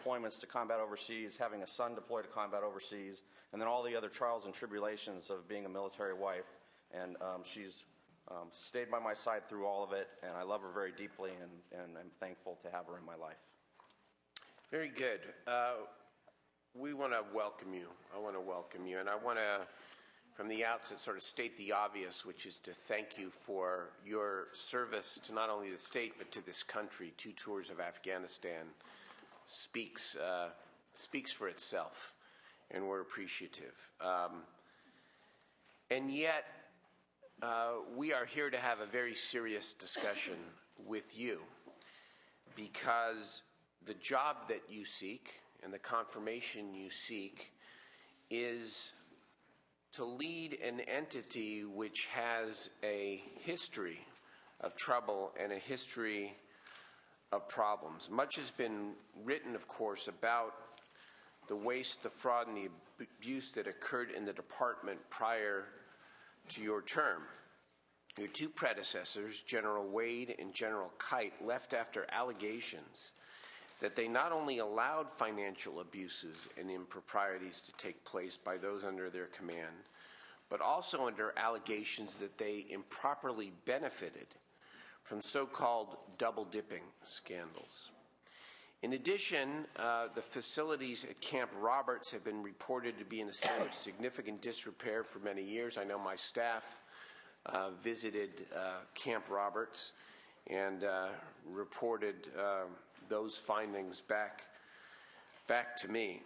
deployments to combat overseas, having a son deploy to combat overseas, and then all the other trials and tribulations of being a military wife. And she's stayed by my side through all of it, and I love her very deeply, and I'm thankful to have her in my life. Very good. We want to welcome you. I want to welcome you, and I want to, from the outset, sort of state the obvious, which is to thank you for your service to not only the state but to this country. 2 tours of Afghanistan speaks for itself, and we're appreciative. And yet, we are here to have a very serious discussion with you, because the job that you seek and the confirmation you seek is to lead an entity which has a history of trouble and a history of problems. Much has been written, of course, about the waste, the fraud, and the abuse that occurred in the department prior to your term. Your 2 predecessors, General Wade and General Kite, left after allegations that they not only allowed financial abuses and improprieties to take place by those under their command, but also under allegations that they improperly benefited from so-called double-dipping scandals. In addition, the facilities at Camp Roberts have been reported to be in a state of significant disrepair for many years. I know my staff visited Camp Roberts and reported those findings back to me.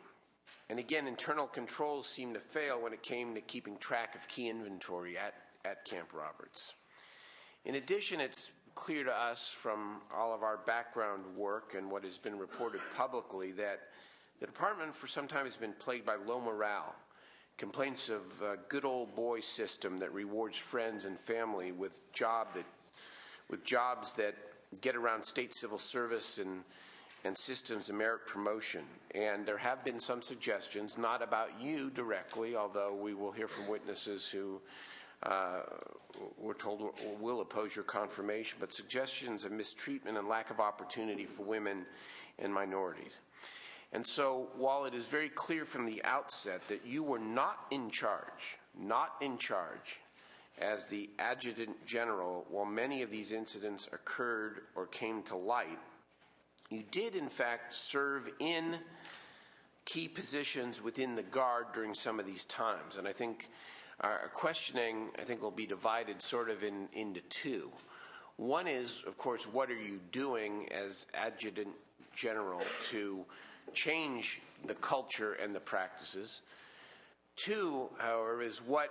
And again, internal controls seemed to fail when it came to keeping track of key inventory at Camp Roberts. In addition, it's clear to us from all of our background work and what has been reported publicly that the department for some time has been plagued by low morale, complaints of a good old boy system that rewards friends and family with jobs that get around state civil service and systems of merit promotion. And there have been some suggestions, not about you directly, although we will hear from witnesses who we're told will oppose your confirmation, but suggestions of mistreatment and lack of opportunity for women and minorities. And so while it is very clear from the outset that you were not in charge as the Adjutant General while many of these incidents occurred or came to light, you did in fact serve in key positions within the Guard during some of these times. And I think our questioning, will be divided sort of into 2. One is, of course, what are you doing as Adjutant General to change the culture and the practices? 2, however, is what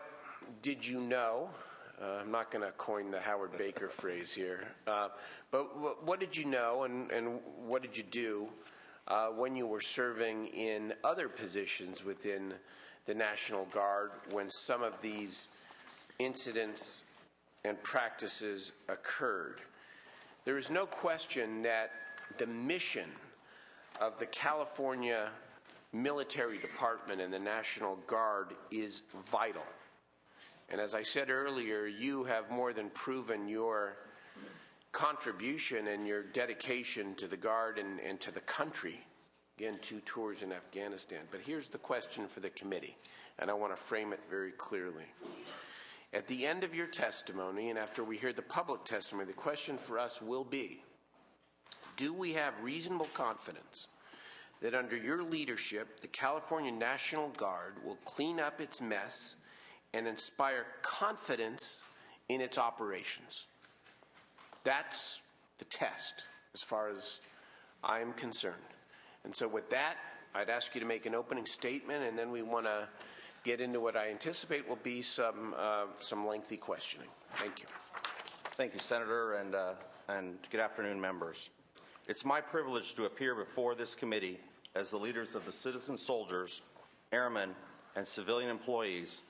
did you know? I'm not going to coin the Howard Baker phrase here, but what did you know and what did you do when you were serving in other positions within the National Guard when some of these incidents and practices occurred? There is no question that the mission of the California Military Department and the National Guard is vital. And as I said earlier, you have more than proven your contribution and your dedication to the Guard and to the country. Again, 2 tours in Afghanistan. But here's the question for the committee, and I want to frame it very clearly. At the end of your testimony, and after we hear the public testimony, the question for us will be, do we have reasonable confidence that under your leadership, the California National Guard will clean up its mess and inspire confidence in its operations? That's the test as far as I am concerned. And so with that, I'd ask you to make an opening statement, and then we want to get into what I anticipate will be some lengthy questioning. Thank you. Thank you, Senator, and good afternoon, members. It's my privilege to appear before this committee as the leaders of the citizen soldiers, airmen, and civilian employees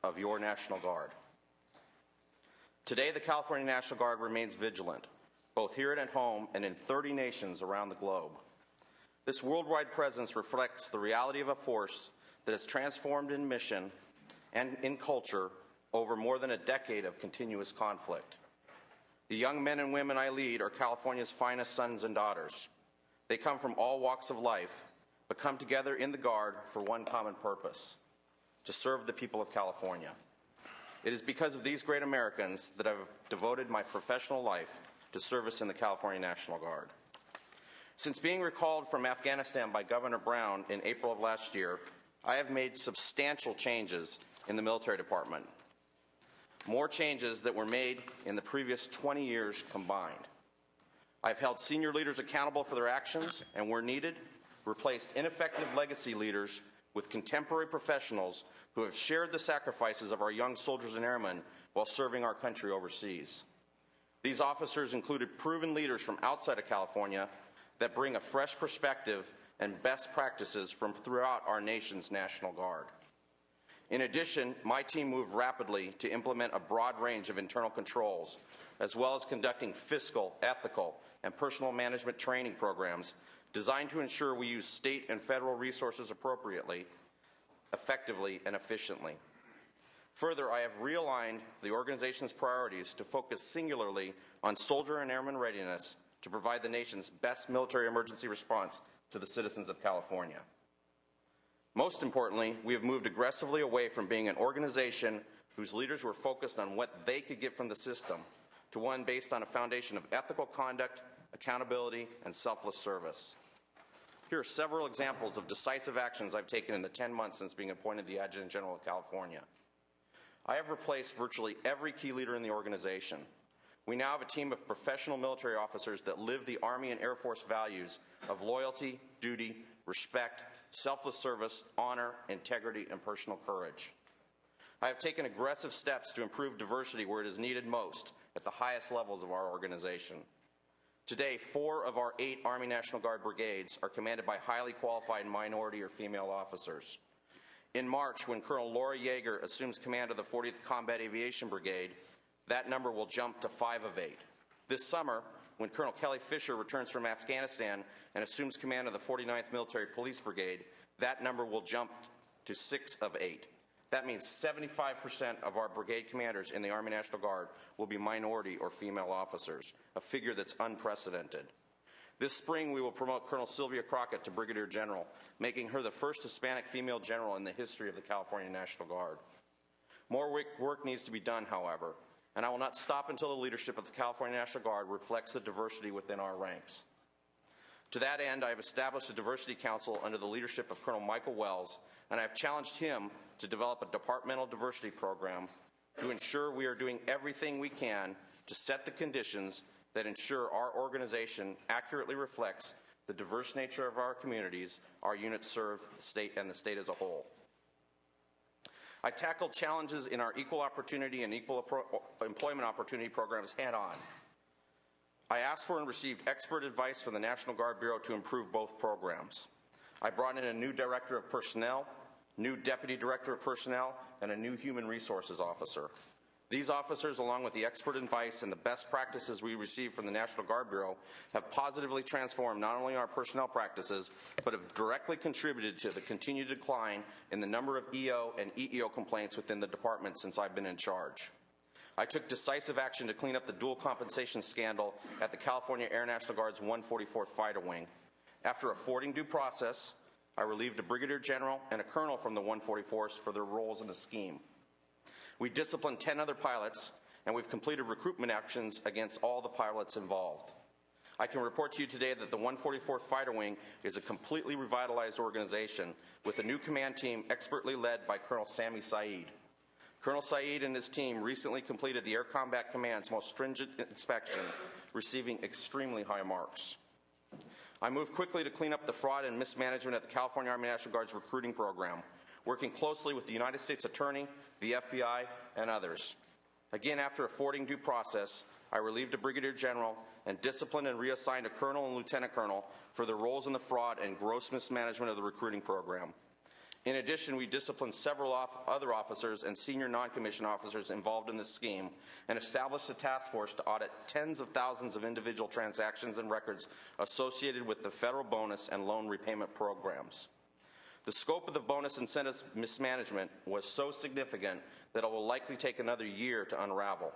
of your National Guard. Today, the California National Guard remains vigilant, both here and at home and in 30 nations around the globe. This worldwide presence reflects the reality of a force that has transformed in mission and in culture over more than a decade of continuous conflict. The young men and women I lead are California's finest sons and daughters. They come from all walks of life but come together in the Guard for one common purpose: to serve the people of California. It is because of these great Americans that I've devoted my professional life to service in the California National Guard. Since being recalled from Afghanistan by Governor Brown in April of last year, I have made substantial changes in the military department, more changes that were made in the previous 20 years combined. I've held senior leaders accountable for their actions and, where needed, replaced ineffective legacy leaders with contemporary professionals who have shared the sacrifices of our young soldiers and airmen while serving our country overseas. These officers included proven leaders from outside of California that bring a fresh perspective and best practices from throughout our nation's National Guard. In addition, my team moved rapidly to implement a broad range of internal controls, as well as conducting fiscal, ethical, and personal management training programs designed to ensure we use state and federal resources appropriately, effectively, and efficiently. Further, I have realigned the organization's priorities to focus singularly on soldier and airman readiness to provide the nation's best military emergency response to the citizens of California. Most importantly, we have moved aggressively away from being an organization whose leaders were focused on what they could get from the system to one based on a foundation of ethical conduct, accountability, and selfless service. Here are several examples of decisive actions I've taken in the 10 months since being appointed the Adjutant General of California. I have replaced virtually every key leader in the organization. We now have a team of professional military officers that live the Army and Air Force values of loyalty, duty, respect, selfless service, honor, integrity, and personal courage. I have taken aggressive steps to improve diversity where it is needed most at the highest levels of our organization. Today, 4 of our 8 Army National Guard brigades are commanded by highly qualified minority or female officers. In March, when Colonel Laura Yeager assumes command of the 40th Combat Aviation Brigade, that number will jump to 5 of 8. This summer, when Colonel Kelly Fisher returns from Afghanistan and assumes command of the 49th Military Police Brigade, that number will jump to 6 of 8. That means 75% of our brigade commanders in the Army National Guard will be minority or female officers, a figure that's unprecedented. This spring, we will promote Colonel Sylvia Crockett to Brigadier General, making her the first Hispanic female general in the history of the California National Guard. More work needs to be done, however, and I will not stop until the leadership of the California National Guard reflects the diversity within our ranks. To that end, I have established a Diversity Council under the leadership of Colonel Michael Wells, and I have challenged him to develop a departmental diversity program to ensure we are doing everything we can to set the conditions that ensure our organization accurately reflects the diverse nature of our communities our units serve, the state as a whole. I tackled challenges in our equal opportunity and equal employment opportunity programs head-on. I asked for and received expert advice from the National Guard Bureau to improve both programs. I brought in a new Director of Personnel, new Deputy Director of Personnel, and a new Human Resources Officer. These officers, along with the expert advice and the best practices we received from the National Guard Bureau, have positively transformed not only our personnel practices, but have directly contributed to the continued decline in the number of EO and EEO complaints within the department since I've been in charge. I took decisive action to clean up the dual compensation scandal at the California Air National Guard's 144th Fighter Wing. After affording due process, I relieved a Brigadier General and a Colonel from the 144th for their roles in the scheme. We disciplined 10 other pilots, and we've completed recruitment actions against all the pilots involved. I can report to you today that the 144th Fighter Wing is a completely revitalized organization with a new command team expertly led by Colonel Sami Saeed. Colonel Saeed and his team recently completed the Air Combat Command's most stringent inspection, receiving extremely high marks. I moved quickly to clean up the fraud and mismanagement at the California Army National Guard's recruiting program, working closely with the United States Attorney, the FBI, and others. Again, after affording due process, I relieved a Brigadier General and disciplined and reassigned a Colonel and Lieutenant Colonel for their roles in the fraud and gross mismanagement of the recruiting program. In addition, we disciplined several other officers and senior non-commissioned officers involved in this scheme and established a task force to audit tens of thousands of individual transactions and records associated with the federal bonus and loan repayment programs. The scope of the bonus incentives mismanagement was so significant that it will likely take another year to unravel.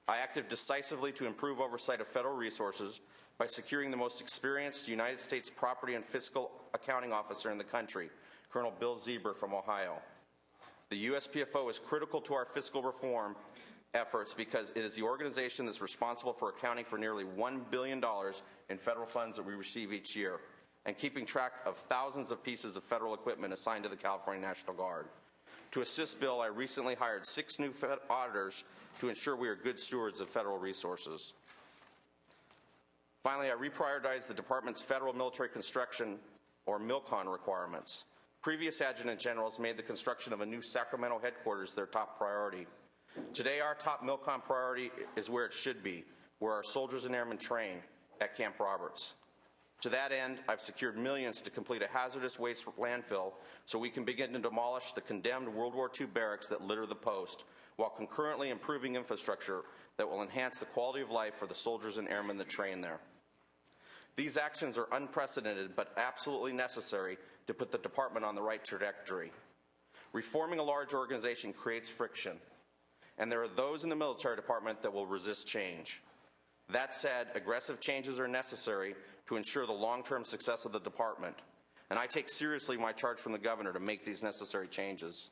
I acted decisively to improve oversight of federal resources, by securing the most experienced United States property and fiscal accounting officer in the country, Colonel Bill Zieber from Ohio. The USPFO is critical to our fiscal reform efforts because it is the organization that's responsible for accounting for nearly $1 billion in federal funds that we receive each year and keeping track of thousands of pieces of federal equipment assigned to the California National Guard. To assist Bill, I recently hired 6 new auditors to ensure we are good stewards of federal resources. Finally, I reprioritized the department's federal military construction, or MILCON, requirements. Previous adjutant generals made the construction of a new Sacramento headquarters their top priority. Today, our top MILCON priority is where it should be, where our soldiers and airmen train, at Camp Roberts. To that end, I've secured millions to complete a hazardous waste landfill so we can begin to demolish the condemned World War II barracks that litter the post, while concurrently improving infrastructure that will enhance the quality of life for the soldiers and airmen that train there. These actions are unprecedented but absolutely necessary to put the department on the right trajectory. Reforming a large organization creates friction, and there are those in the military department that will resist change. That said, aggressive changes are necessary to ensure the long-term success of the department, and I take seriously my charge from the governor to make these necessary changes.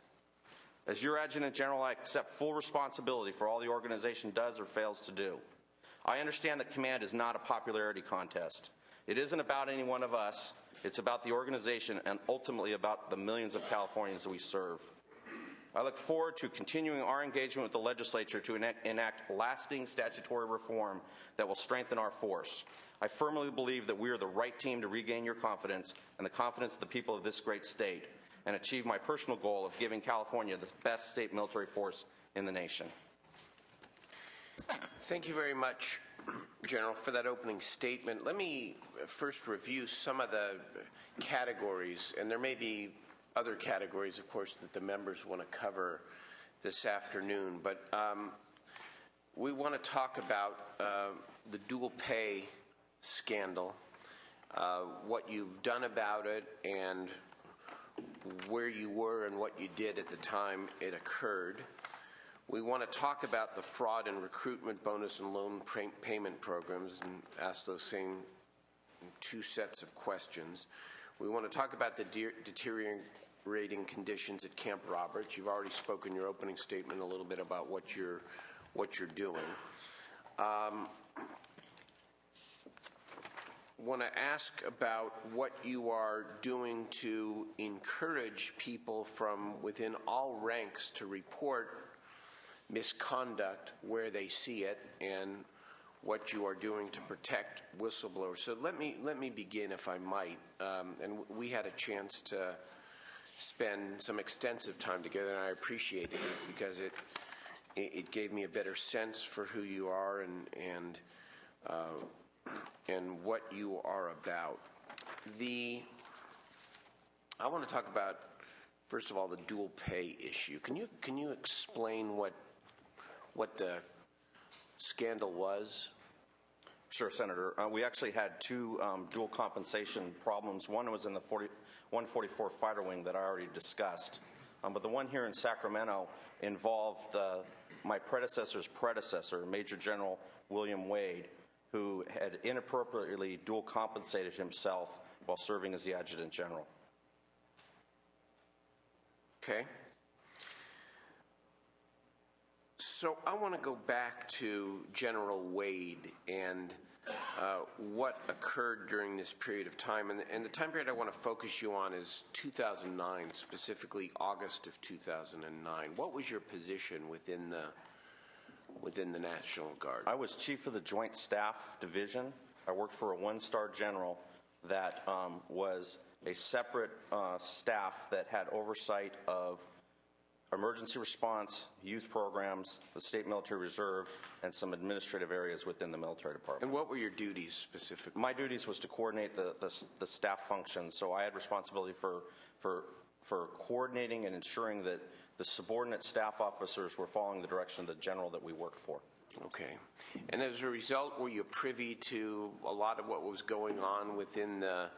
As your adjutant general, I accept full responsibility for all the organization does or fails to do. I understand that command is not a popularity contest. It isn't about any one of us. It's about the organization and ultimately about the millions of Californians that we serve. I look forward to continuing our engagement with the legislature to enact lasting statutory reform that will strengthen our force. I firmly believe that we are the right team to regain your confidence and the confidence of the people of this great state and achieve my personal goal of giving California the best state military force in the nation. Thank you very much, General, for that opening statement. Let me first review some of the categories, and there may be other categories, of course, that the members want to cover this afternoon. But we want to talk about the dual pay scandal, what you've done about it, and where you were and what you did at the time it occurred. We want to talk about the fraud and recruitment bonus and loan payment programs and ask those same 2 sets of questions. We want to talk about the deteriorating conditions at Camp Roberts. You've already spoken in your opening statement a little bit about what you're doing. Want to ask about what you are doing to encourage people from within all ranks to report misconduct where they see it, and what you are doing to protect whistleblowers. So let me begin, if I might. And we had a chance to spend some extensive time together, and I appreciated it because it gave me a better sense for who you are and what you are about. I want to talk about, first of all, the dual pay issue. Can you explain what the scandal was? Sure, Senator. We actually had 2 dual compensation problems. One was in the 144 Fighter Wing that I already discussed. But the one here in Sacramento involved my predecessor's predecessor, Major General William Wade, who had inappropriately dual compensated himself while serving as the adjutant general. Okay. So I want to go back to General Wade and what occurred during this period of time. And the time period I want to focus you on is 2009, specifically August of 2009. What was your position within the National Guard? I was chief of the Joint Staff Division. I worked for a 1-star general that was a separate staff that had oversight of emergency response, youth programs, the State Military Reserve, and some administrative areas within the military department. And what were your duties specifically? My duties was to coordinate the staff functions, so I had responsibility for coordinating and ensuring that the subordinate staff officers were following the direction of the general that we worked for. Okay. And as a result, were you privy to a lot of what was going on within the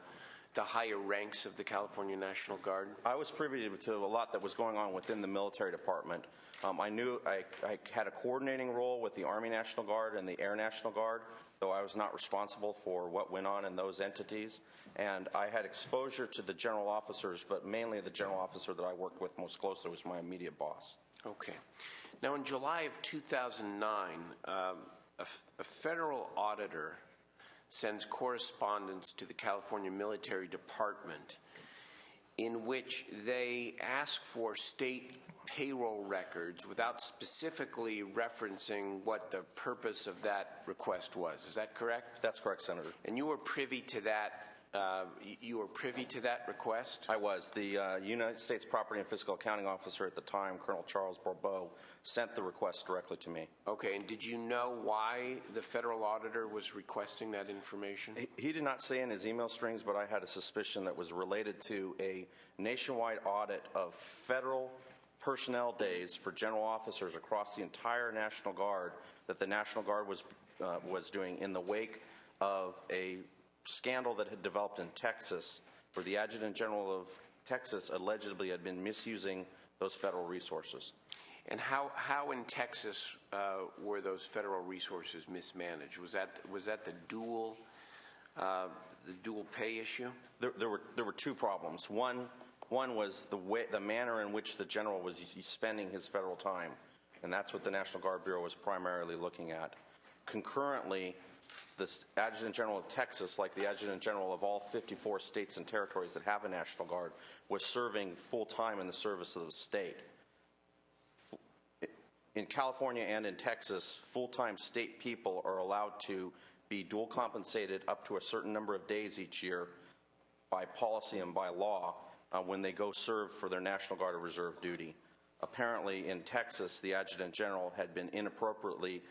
the higher ranks of the California National Guard? I was privy to a lot that was going on within the military department. I knew I had a coordinating role with the Army National Guard and the Air National Guard, though I was not responsible for what went on in those entities. And I had exposure to the general officers, but mainly the general officer that I worked with most closely was my immediate boss. Okay. Now, in July of 2009, a federal auditor sends correspondence to the California Military Department in which they ask for state payroll records without specifically referencing what the purpose of that request was. Is that correct? That's correct, Senator. And you were privy to that. You were privy to that request? I was. The United States Property and Fiscal Accounting Officer at the time, Colonel Charles Bourbeau, sent the request directly to me. Okay, and did you know why the federal auditor was requesting that information? He did not say in his email strings, but I had a suspicion that was related to a nationwide audit of federal personnel days for general officers across the entire National Guard that the National Guard was doing in the wake of a scandal that had developed in Texas, where the Adjutant General of Texas allegedly had been misusing those federal resources. And how in Texas were those federal resources mismanaged? Was that the dual pay issue? There were two problems. One was the manner in which the general was spending his federal time, and that's what the National Guard Bureau was primarily looking at. Concurrently, the Adjutant General of Texas, like the Adjutant General of all 54 states and territories that have a National Guard, was serving full-time in the service of the state. In California and in Texas, full-time state people are allowed to be dual compensated up to a certain number of days each year by policy and by law when they go serve for their National Guard or Reserve duty. Apparently, in Texas, the Adjutant General had been inappropriately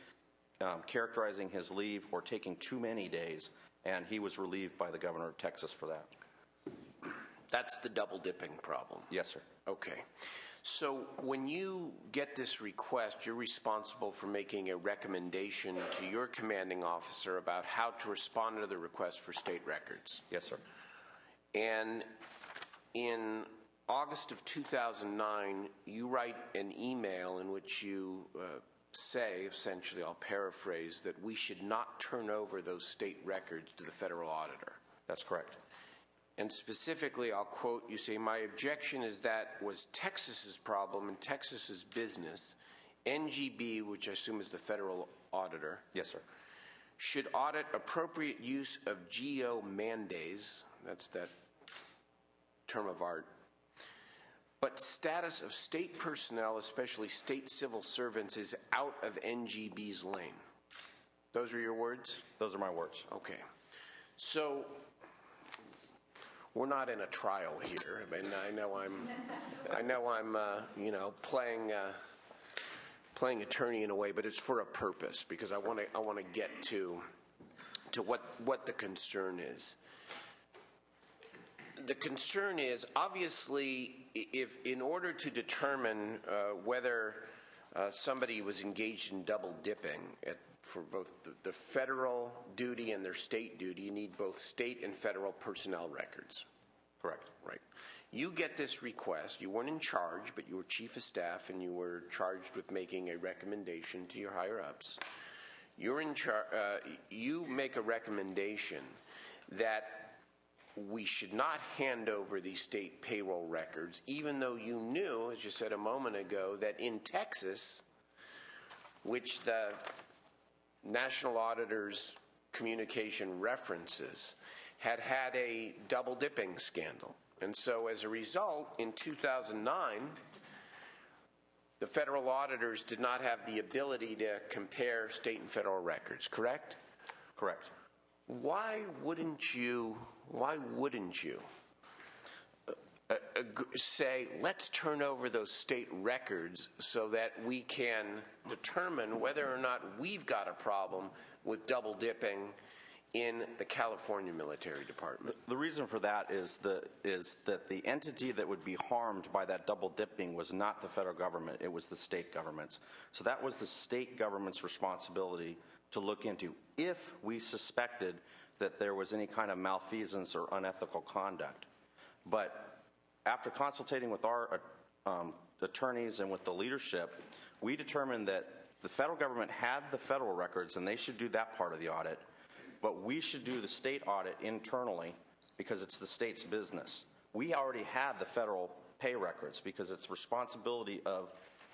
characterizing his leave or taking too many days, and he was relieved by the governor of Texas for that. That's the double dipping problem. Yes, sir. Okay. So when you get this request, you're responsible for making a recommendation to your commanding officer about how to respond to the request for state records. Yes, sir. And in August of 2009, you write an email in which you say, essentially, I'll paraphrase, that we should not turn over those state records to the federal auditor. That's correct. And specifically, I'll quote, you say, my objection is that was Texas's problem and Texas's business. NGB, which I assume is the federal auditor. Yes, sir. Should audit appropriate use of GO mandates. That's that term of art. But status of state personnel, especially state civil servants, is out of NGB's lane. Those are your words? Those are my words. Okay. So we're not in a trial here. I mean, I know I'm playing attorney in a way, but it's for a purpose because I want to get to what the concern is. The concern is, obviously, if in order to determine whether somebody was engaged in double dipping for both the federal duty and their state duty, you need both state and federal personnel records. Correct. Right. You get this request. You weren't in charge, but you were chief of staff, and you were charged with making a recommendation to your higher-ups. You're in charge. You make a recommendation that we should not hand over these state payroll records, even though you knew, as you said a moment ago, that in Texas, which the National Auditor's communication references, had a double dipping scandal. And so as a result, in 2009, the federal auditors did not have the ability to compare state and federal records, correct? Correct. Why wouldn't you say, let's turn over those state records so that we can determine whether or not we've got a problem with double dipping in the California Military Department? The reason for that is that the entity that would be harmed by that double dipping was not the federal government, it was the state governments. So that was the state government's responsibility to look into. If we suspected that there was any kind of malfeasance or unethical conduct. But after consultating with our attorneys and with the leadership, we determined that the federal government had the federal records and they should do that part of the audit, but we should do the state audit internally because it's the state's business. We already had the federal pay records because it's responsibility of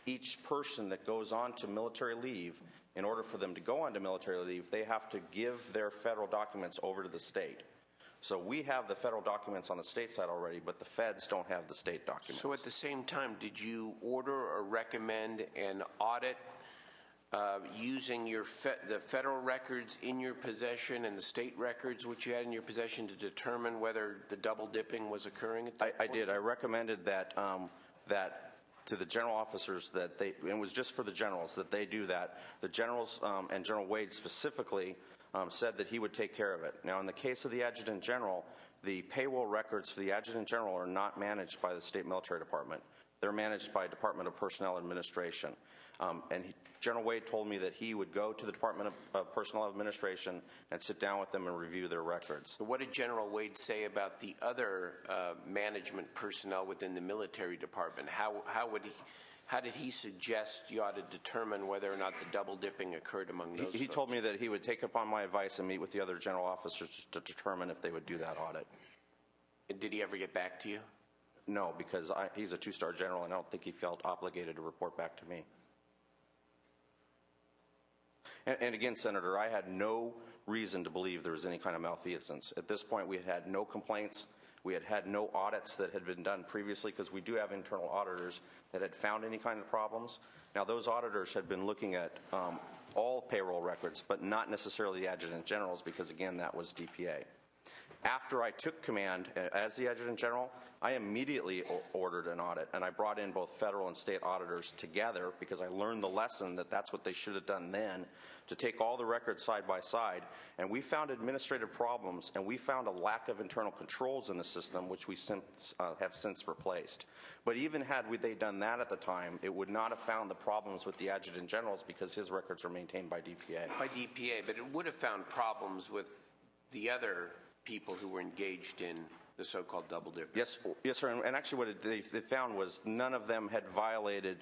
each person that goes on to military leave. In order for them to go on to military leave, they have to give their federal documents over to the state. So we have the federal documents on the state side already, but the feds don't have the state documents. So at the same time, did you order or recommend an audit using the federal records in your possession and the state records which you had in your possession to determine whether the double dipping was occurring at that point? I did. I recommended that to the general officers that they, and it was just for the generals, that they do that. The generals and General Wade specifically said that he would take care of it. Now, in the case of the Adjutant General, the payroll records for the Adjutant General are not managed by the State Military Department. They're managed by Department of Personnel Administration. General Wade told me that he would go to the Department of Personnel Administration and sit down with them and review their records. So what did General Wade say about the other management personnel within the military department? How did he suggest you ought to determine whether or not the double dipping occurred among those He folks? told me that he would take upon my advice and meet with the other general officers to determine if they would do that audit. And did he ever get back to you? No, because he's a two-star general, and I don't think he felt obligated to report back to me. And again, Senator, I had no reason to believe there was any kind of malfeasance. At this point, we had had no complaints. We had had no audits that had been done previously because we do have internal auditors that had found any kind of problems. Now, those auditors had been looking at all payroll records, but not necessarily the Adjutant Generals because, again, that was DPA. After I took command as the Adjutant General, I immediately ordered an audit, and I brought in both federal and state auditors together because I learned the lesson that that's what they should have done then, to take all the records side by side. And we found administrative problems, and we found a lack of internal controls in the system, which we have since replaced. But even had they done that at the time, it would not have found the problems with the Adjutant Generals because his records are maintained by DPA. By DPA, but it would have found problems with the other people who were engaged in the so-called double dip. Yes, sir. And actually what they found was none of them had violated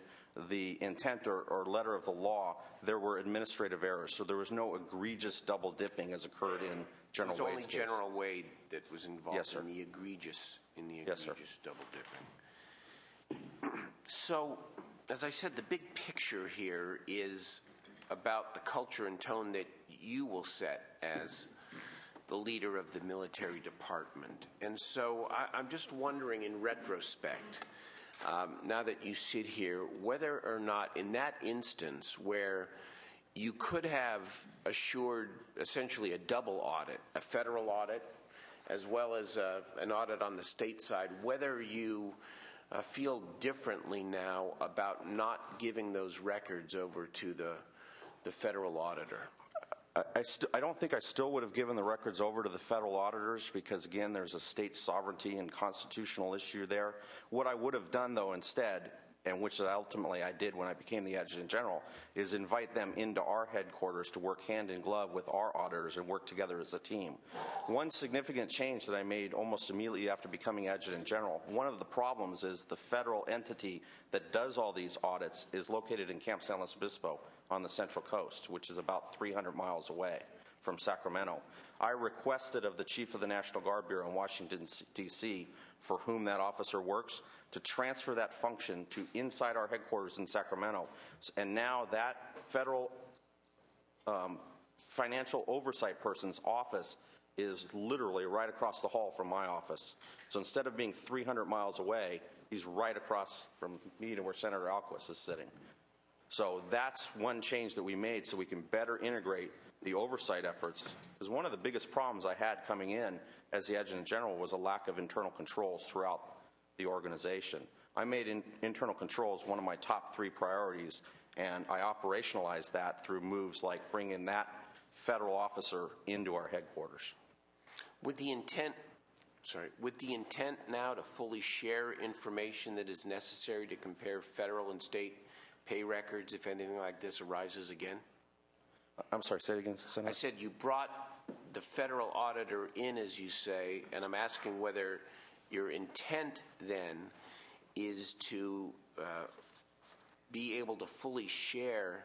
the intent or letter of the law. There were administrative errors, so there was no egregious double dipping as occurred in General Wade's case. It was only General Wade that was involved Yes, sir. in the egregious Yes, sir. double dipping. So, as I said, the big picture here is about the culture and tone that you will set as the leader of the military department. And so I'm just wondering, in retrospect, now that you sit here, whether or not in that instance where you could have assured essentially a double audit, a federal audit, as well as an audit on the state side, whether you feel differently now about not giving those records over to the federal auditor. I don't think I still would have given the records over to the federal auditors because, again, there's a state sovereignty and constitutional issue there. What I would have done, though, instead, and which ultimately I did when I became the Adjutant General, is invite them into our headquarters to work hand in glove with our auditors and work together as a team. One significant change that I made almost immediately after becoming Adjutant General, one of the problems is the federal entity that does all these audits is located in Camp San Luis Obispo on the Central Coast, which is about 300 miles away from Sacramento. I requested of the Chief of the National Guard Bureau in Washington, D.C., for whom that officer works, to transfer that function to inside our headquarters in Sacramento. And now that federal financial oversight person's office is literally right across the hall from my office. So instead of being 300 miles away, he's right across from me to where Senator Alquist is sitting. So that's one change that we made so we can better integrate the oversight efforts. Because one of the biggest problems I had coming in as the Adjutant General was a lack of internal controls throughout the organization. I made internal controls one of my top 3 priorities, and I operationalized that through moves like bringing that federal officer into our headquarters. With the intent now to fully share information that is necessary to compare federal and state pay records if anything like this arises again? I'm sorry, say it again, Senator. I said you brought the federal auditor in, as you say, and I'm asking whether your intent then is to be able to fully share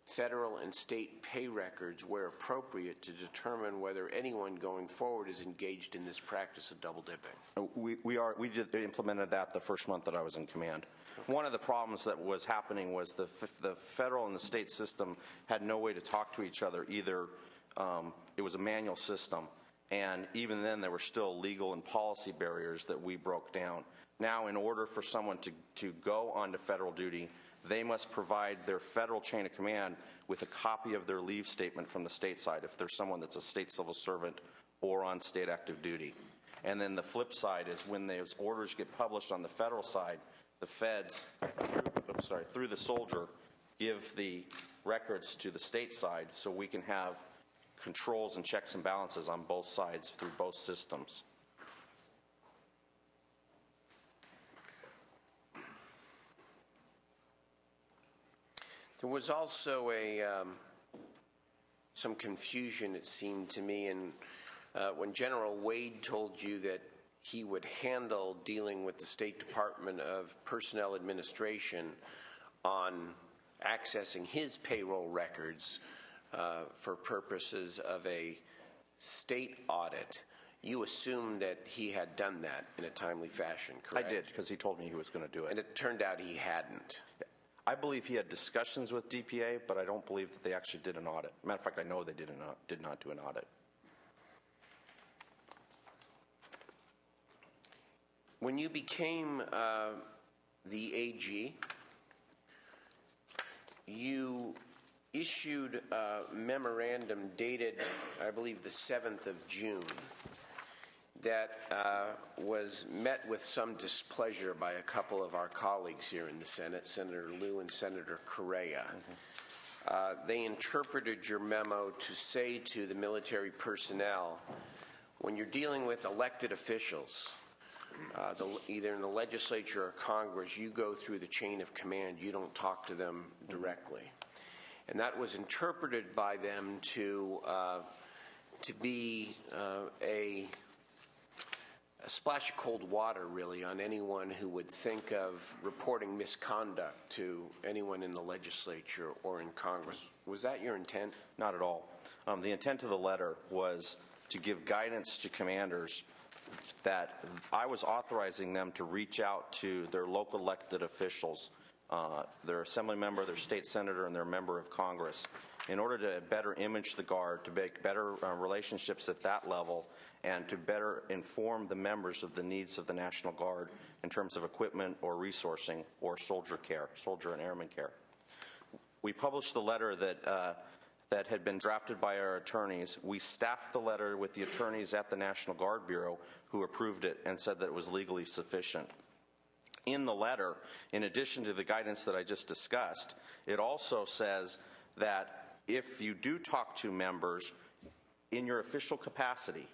federal and state pay records where appropriate to determine whether anyone going forward is engaged in this practice of double dipping. We implemented that the first month that I was in command. Okay. One of the problems that was happening was the federal and the state system had no way to talk to each other. Either it was a manual system, and even then there were still legal and policy barriers that we broke down. Now, in order for someone to go onto federal duty, they must provide their federal chain of command with a copy of their leave statement from the state side if there's someone that's a state civil servant or on state active duty. And then the flip side is when those orders get published on the federal side, the feds, through the soldier, give the records to the state side so we can have controls and checks and balances on both sides through both systems. There was also some confusion, it seemed to me, and when General Wade told you that he would handle dealing with the State Department of Personnel Administration on accessing his payroll records for purposes of a state audit, you assumed that he had done that in a timely fashion, correct? I did, because he told me he was going to do it. And it turned out he hadn't. I believe he had discussions with DPA, but I don't believe that they actually did an audit. Matter of fact, I know they did not do an audit. When you became the AG, you issued a memorandum dated, I believe, the 7th of June that was met with some displeasure by a couple of our colleagues here in the Senate, Senator Lieu and Senator Correa. They interpreted your memo to say to the military personnel, when you're dealing with elected officials, either in the legislature or Congress, you go through the chain of command. You don't talk to them directly. And that was interpreted by them to be a splash of cold water, really, on anyone who would think of reporting misconduct to anyone in the legislature or in Congress. Was that your intent? Not at all. The intent of the letter was to give guidance to commanders that I was authorizing them to reach out to their local elected officials, their assembly member, their state senator, and their member of Congress, in order to better image the Guard, to make better relationships at that level, and to better inform the members of the needs of the National Guard in terms of equipment or resourcing or soldier care, soldier and airman care. We published the letter that had been drafted by our attorneys. We staffed the letter with the attorneys at the National Guard Bureau who approved it and said that it was legally sufficient. In the letter, in addition to the guidance that I just discussed, it also says that if you do talk to members in your official capacity,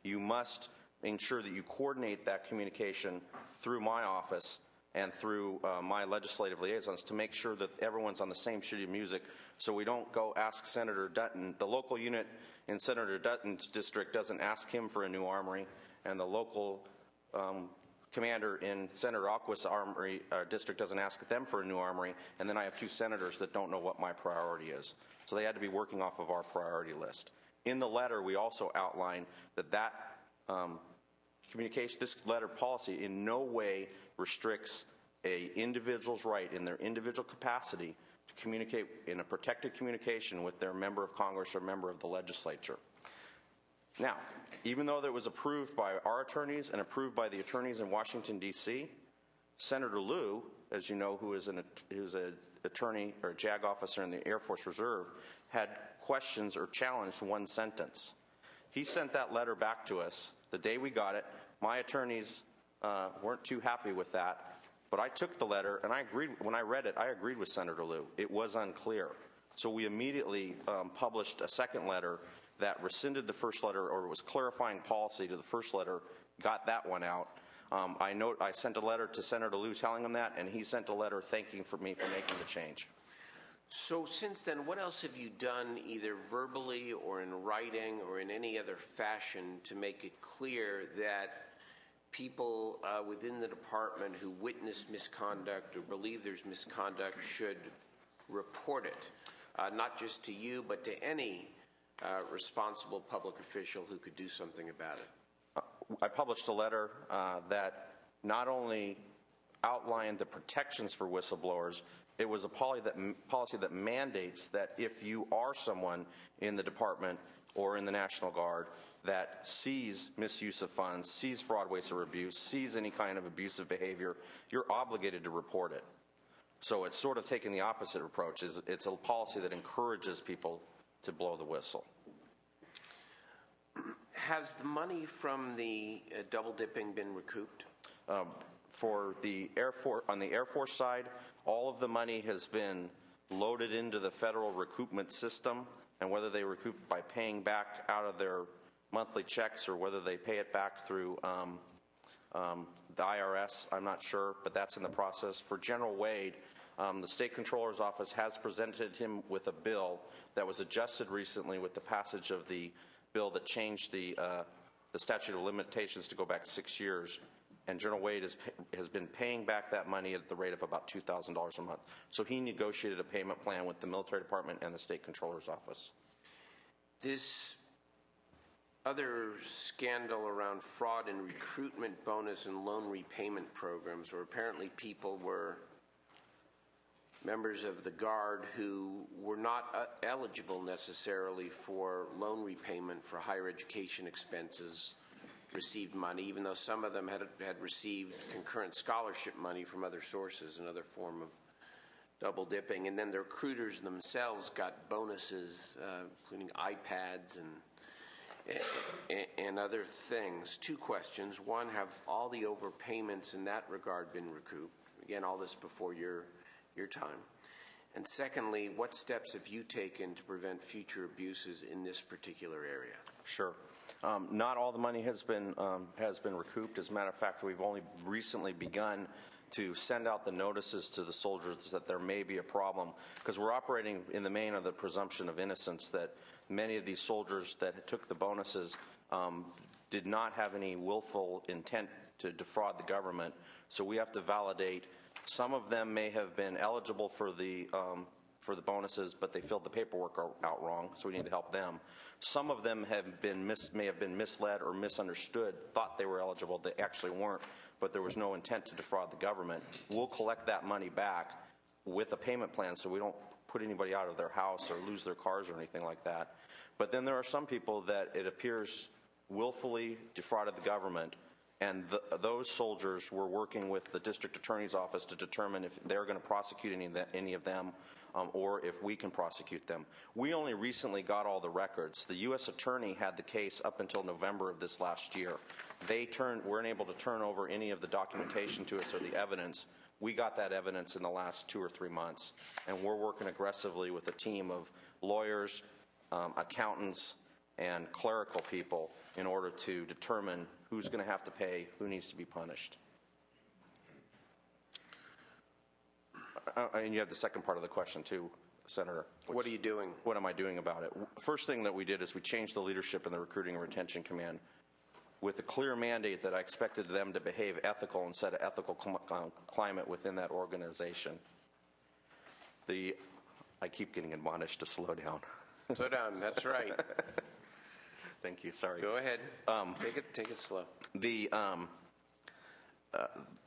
you must ensure that you coordinate that communication through my office and through my legislative liaisons to make sure that everyone's on the same sheet of music, so we don't go ask Senator Dutton. The local unit in Senator Dutton's district doesn't ask him for a new armory, and the local commander in Senator Aqua's armory district doesn't ask them for a new armory, and then I have two senators that don't know what my priority is. So they had to be working off of our priority list. In the letter, we also outline that communication, this letter policy, in no way restricts an individual's right in their individual capacity to communicate in a protected communication with their member of Congress or member of the legislature. Now, even though that was approved by our attorneys and approved by the attorneys in Washington, D.C., Senator Lieu, as you know, who is an attorney or a JAG officer in the Air Force Reserve, had questions or challenged one sentence. He sent that letter back to us the day we got it. My attorneys weren't too happy with that, but I took the letter and I agreed. When I read it, I agreed with Senator Lieu. It was unclear. So we immediately published a second letter that rescinded the first letter, or was clarifying policy to the first letter, got that one out. I sent a letter to Senator Lieu telling him that, and he sent a letter thanking me for making the change. So since then, what else have you done, either verbally or in writing or in any other fashion, to make it clear that people within the department who witness misconduct or believe there's misconduct should report it, not just to you, but to any responsible public official who could do something about it? I published a letter that not only outlined the protections for whistleblowers, it was a policy that mandates that if you are someone in the department or in the National Guard that sees misuse of funds, sees fraud, waste, or abuse, sees any kind of abusive behavior, you're obligated to report it. So it's sort of taking the opposite approach. It's a policy that encourages people to blow the whistle. Has the money from the double dipping been recouped? For the Air Force, on the Air Force side, all of the money has been loaded into the federal recoupment system, and whether they recoup by paying back out of their monthly checks or whether they pay it back through the IRS, I'm not sure, but that's in the process. For General Wade, the State Controller's Office has presented him with a bill that was adjusted recently with the passage of the bill that changed the statute of limitations to go back 6 years. And General Wade has been paying back that money at the rate of about $2,000 a month. So he negotiated a payment plan with the Military Department and the State Controller's Office. This other scandal around fraud in recruitment bonus and loan repayment programs, where apparently people were members of the Guard who were not eligible necessarily for loan repayment for higher education expenses, received money, even though some of them had received concurrent scholarship money from other sources, another form of double dipping. And then the recruiters themselves got bonuses, including iPads and other things. Two questions. One, have all the overpayments in that regard been recouped? Again, all this before your time. And secondly, what steps have you taken to prevent future abuses in this particular area? Sure. Not all the money has been recouped. As a matter of fact, we've only recently begun to send out the notices to the soldiers that there may be a problem, because we're operating in the main of the presumption of innocence, that many of these soldiers that took the bonuses did not have any willful intent to defraud the government. So we have to validate. Some of them may have been eligible for the bonuses, but they filled the paperwork out wrong, so we need to help them. Some of them may have been misled or misunderstood, thought they were eligible, they actually weren't, but there was no intent to defraud the government. We'll collect that money back with a payment plan so we don't put anybody out of their house or lose their cars or anything like that. But then there are some people that it appears willfully defrauded the government, and those soldiers were working with the district attorney's office to determine if they're going to prosecute any of them or if we can prosecute them. We only recently got all the records. The U.S. attorney had the case up until November of this last year. They weren't able to turn over any of the documentation to us or the evidence. We got that evidence in the last 2 or 3 months, and we're working aggressively with a team of lawyers, accountants, and clerical people in order to determine who's going to have to pay, who needs to be punished. And you have the second part of the question too, Senator. What are you doing? What am I doing about it? First thing that we did is we changed the leadership in the Recruiting and Retention Command with a clear mandate that I expected them to behave ethical and set an ethical climate within that organization. I keep getting admonished to slow down. Slow down, that's right. Thank you, sorry. Go ahead. Take it slow.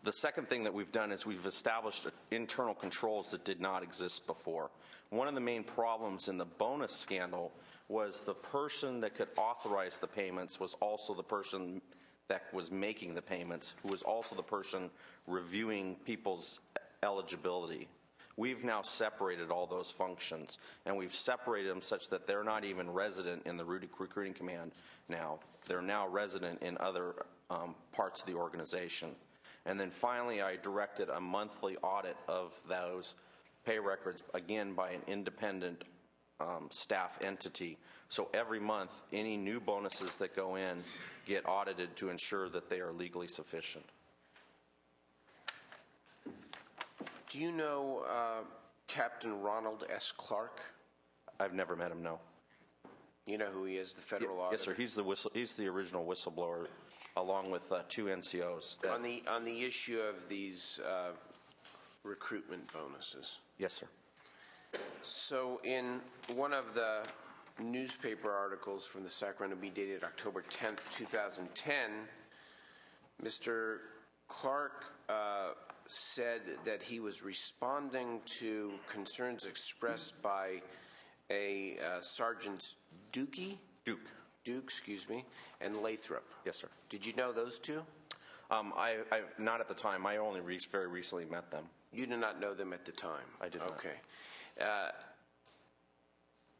The second thing that we've done is we've established internal controls that did not exist before. One of the main problems in the bonus scandal was the person that could authorize the payments was also the person that was making the payments, who was also the person reviewing people's eligibility. We've now separated all those functions, and we've separated them such that they're not even resident in the Recruiting Command now. They're now resident in other parts of the organization. And then finally, I directed a monthly audit of those pay records, again by an independent staff entity. So every month, any new bonuses that go in get audited to ensure that they are legally sufficient. Do you know, Captain Ronald S. Clark? I've never met him, no. You know who he is, the federal Yes, auditor? sir. He's the original whistleblower, along with two NCOs. On the issue of these recruitment bonuses. Yes, sir. So in one of the newspaper articles from the Sacramento Bee dated October 10th, 2010, Mr. Clark said that he was responding to concerns expressed by a Sergeant Duke, and Lathrop. Yes, sir. Did you know those two? I not at the time. I only very recently met them. You did not know them at the time? I did not. Okay.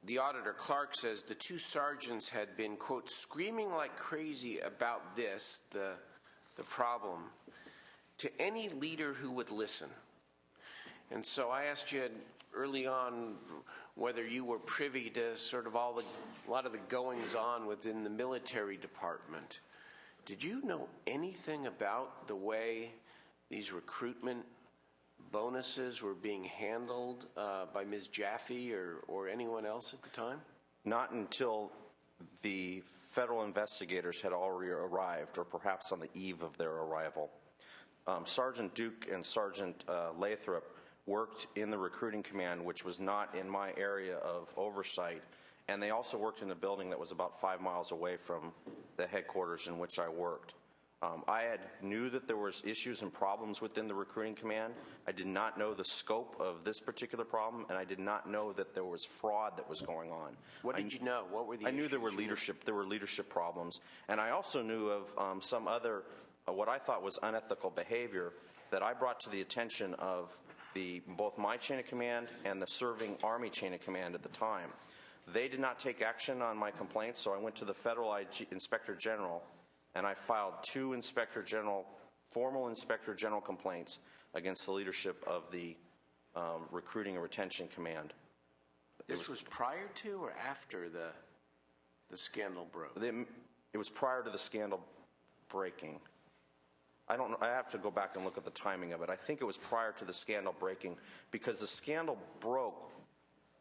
The auditor, Clark, says the two sergeants had been, quote, screaming like crazy about this, the problem, to any leader who would listen. And so I asked you early on whether you were privy to sort of a lot of the goings-on within the military department. Did you know anything about the way these recruitment bonuses were being handled by Ms. Jaffe or anyone else at the time? Not until the federal investigators had already arrived, or perhaps on the eve of their arrival. Sergeant Duke and Sergeant Lathrop worked in the recruiting command, which was not in my area of oversight, and they also worked in a building that was about 5 miles away from the headquarters in which I worked. I knew that there was issues and problems within the recruiting command. I did not know the scope of this particular problem, and I did not know that there was fraud that was going on. What did you know? What were the I knew issues? there were leadership problems, and I also knew of some other what I thought was unethical behavior that I brought to the attention of both my chain of command and the serving Army chain of command at the time. They did not take action on my complaints, so I went to the federal Inspector General, and I filed 2 formal Inspector General complaints against the leadership of the Recruiting and Retention Command. This was prior to or after the scandal broke? It was prior to the scandal breaking. I don't know. I have to go back and look at the timing of it. I think it was prior to the scandal breaking, because the scandal broke.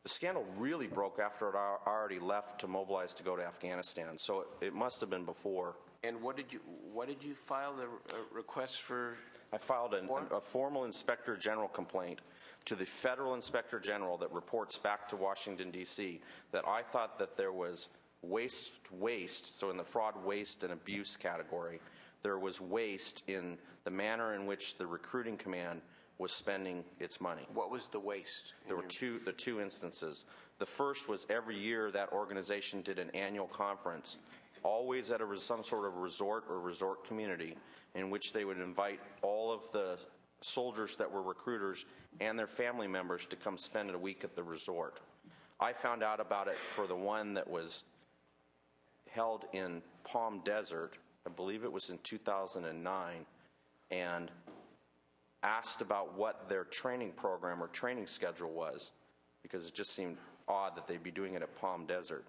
The scandal really broke after I already left to mobilize to go to Afghanistan. So it must have been before. And what did you file the request for? I filed a formal Inspector General complaint to the Federal Inspector General that reports back to Washington, D.C., that I thought that there was waste, so in the fraud, waste, and abuse category, there was waste in the manner in which the recruiting command was spending its money. What was the waste? There were two instances. The first was every year that organization did an annual conference, always at some sort of resort or resort community, in which they would invite all of the soldiers that were recruiters and their family members to come spend a week at the resort. I found out about it for the one that was held in Palm Desert. I believe it was in 2009, and asked about what their training program or training schedule was, because it just seemed odd that they'd be doing it at Palm Desert.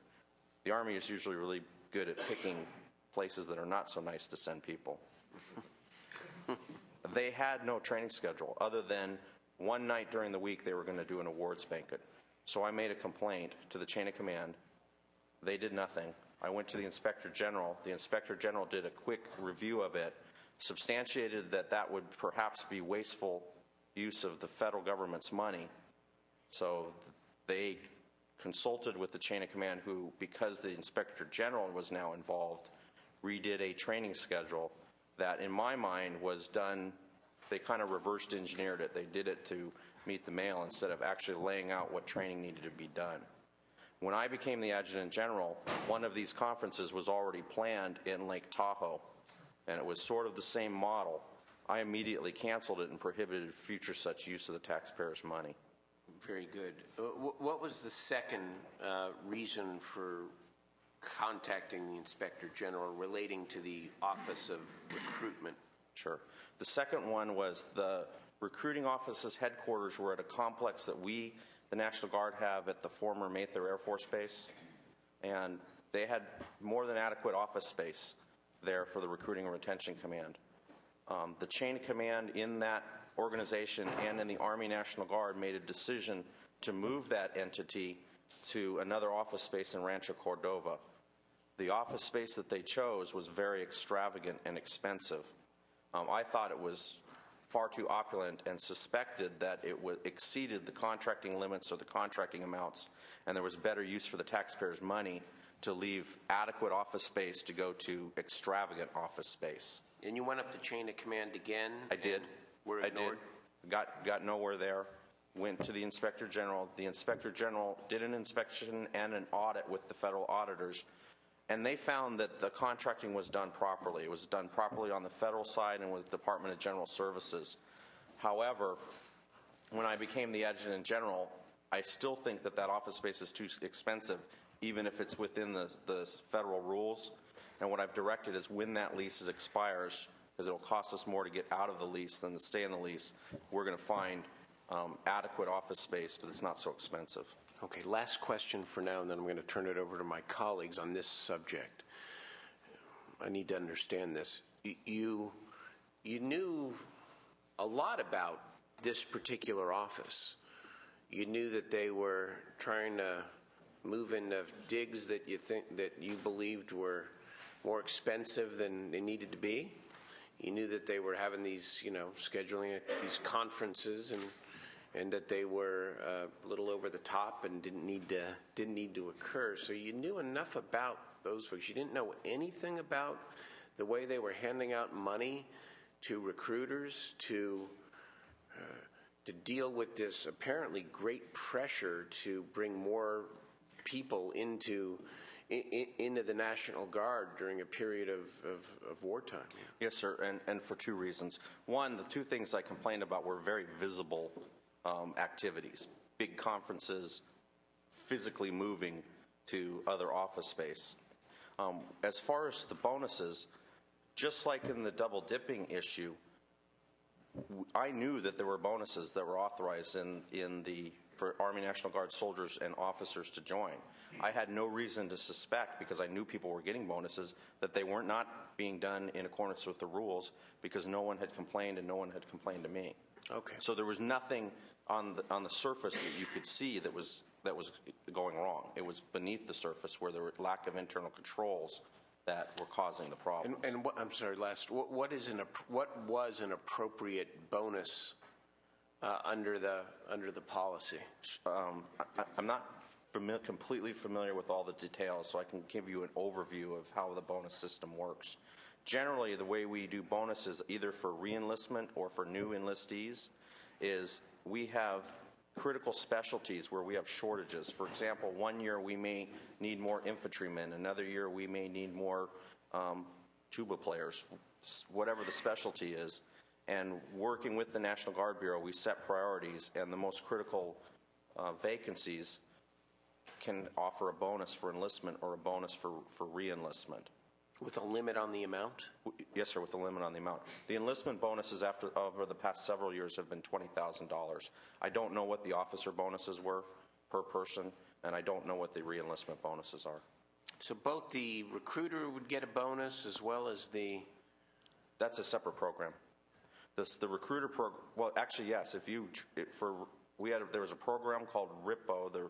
The Army is usually really good at picking places that are not so nice to send people. They had no training schedule other than one night during the week they were going to do an awards banquet. So I made a complaint to the chain of command. They did nothing. I went to the Inspector General. The Inspector General did a quick review of it, substantiated that that would perhaps be wasteful use of the federal government's money. So they consulted with the chain of command, who, because the Inspector General was now involved, redid a training schedule that, in my mind, was done. They kind of reversed engineered it. They did it to meet the mail instead of actually laying out what training needed to be done. When I became the Adjutant General, one of these conferences was already planned in Lake Tahoe, and it was sort of the same model. I immediately canceled it and prohibited future such use of the taxpayers' money. Very good. What was the second reason for contacting the Inspector General relating to the Office of Recruitment? Sure. The second one was the recruiting office's headquarters were at a complex that we, the National Guard, have at the former Mather Air Force Base, and they had more than adequate office space there for the Recruiting and Retention Command. The chain of command in that organization and in the Army National Guard made a decision to move that entity to another office space in Rancho Cordova. The office space that they chose was very extravagant and expensive. I thought it was far too opulent and suspected that it exceeded the contracting limits or the contracting amounts, and there was better use for the taxpayers' money to leave adequate office space to go to extravagant office space. And you went up the chain of command again? I did. Were ignored? I did. Got nowhere there. Went to the Inspector General. The Inspector General did an inspection and an audit with the federal auditors, and they found that the contracting was done properly. It was done properly on the federal side and with the Department of General Services. However, when I became the Adjutant General, I still think that office space is too expensive, even if it's within the federal rules. And what I've directed is when that lease expires, because it'll cost us more to get out of the lease than to stay in the lease, we're going to find adequate office space, but it's not so expensive. Okay, last question for now, and then I'm going to turn it over to my colleagues on this subject. I need to understand this. You knew a lot about this particular office. You knew that they were trying to move into digs that you believed were more expensive than they needed to be. You knew that they were having these, scheduling these conferences and that they were a little over the top and didn't need to occur. So you knew enough about those folks. You didn't know anything about the way they were handing out money to recruiters to deal with this apparently great pressure to bring more people into the National Guard during a period of wartime. Yes, sir, and for two reasons. One, the two things I complained about were very visible activities, big conferences, physically moving to other office space. As far as the bonuses, just like in the double dipping issue, I knew that there were bonuses that were authorized for Army National Guard soldiers and officers to join. I had no reason to suspect, because I knew people were getting bonuses, that they were not being done in accordance with the rules, because no one had complained and no one had complained to me. Okay. So there was nothing on the surface that you could see that was going wrong. It was beneath the surface where there were lack of internal controls that were causing the problem. And what, I'm sorry, what was an appropriate bonus under the policy? I'm not completely familiar with all the details, so I can give you an overview of how the bonus system works. Generally, the way we do bonuses, either for re-enlistment or for new enlistees, is we have critical specialties where we have shortages. For example, one year we may need more infantrymen, another year we may need more tuba players, whatever the specialty is. And working with the National Guard Bureau, we set priorities, and the most critical vacancies can offer a bonus for enlistment or a bonus for re-enlistment. With a limit on the amount? Yes, sir, with a limit on the amount. The enlistment bonuses over the past several years have been $20,000. I don't know what the officer bonuses were per person, and I don't know what the re-enlistment bonuses are. So both the recruiter would get a bonus as well as the... That's a separate program. The recruiter program, well, actually, yes. There was a program called RIPO.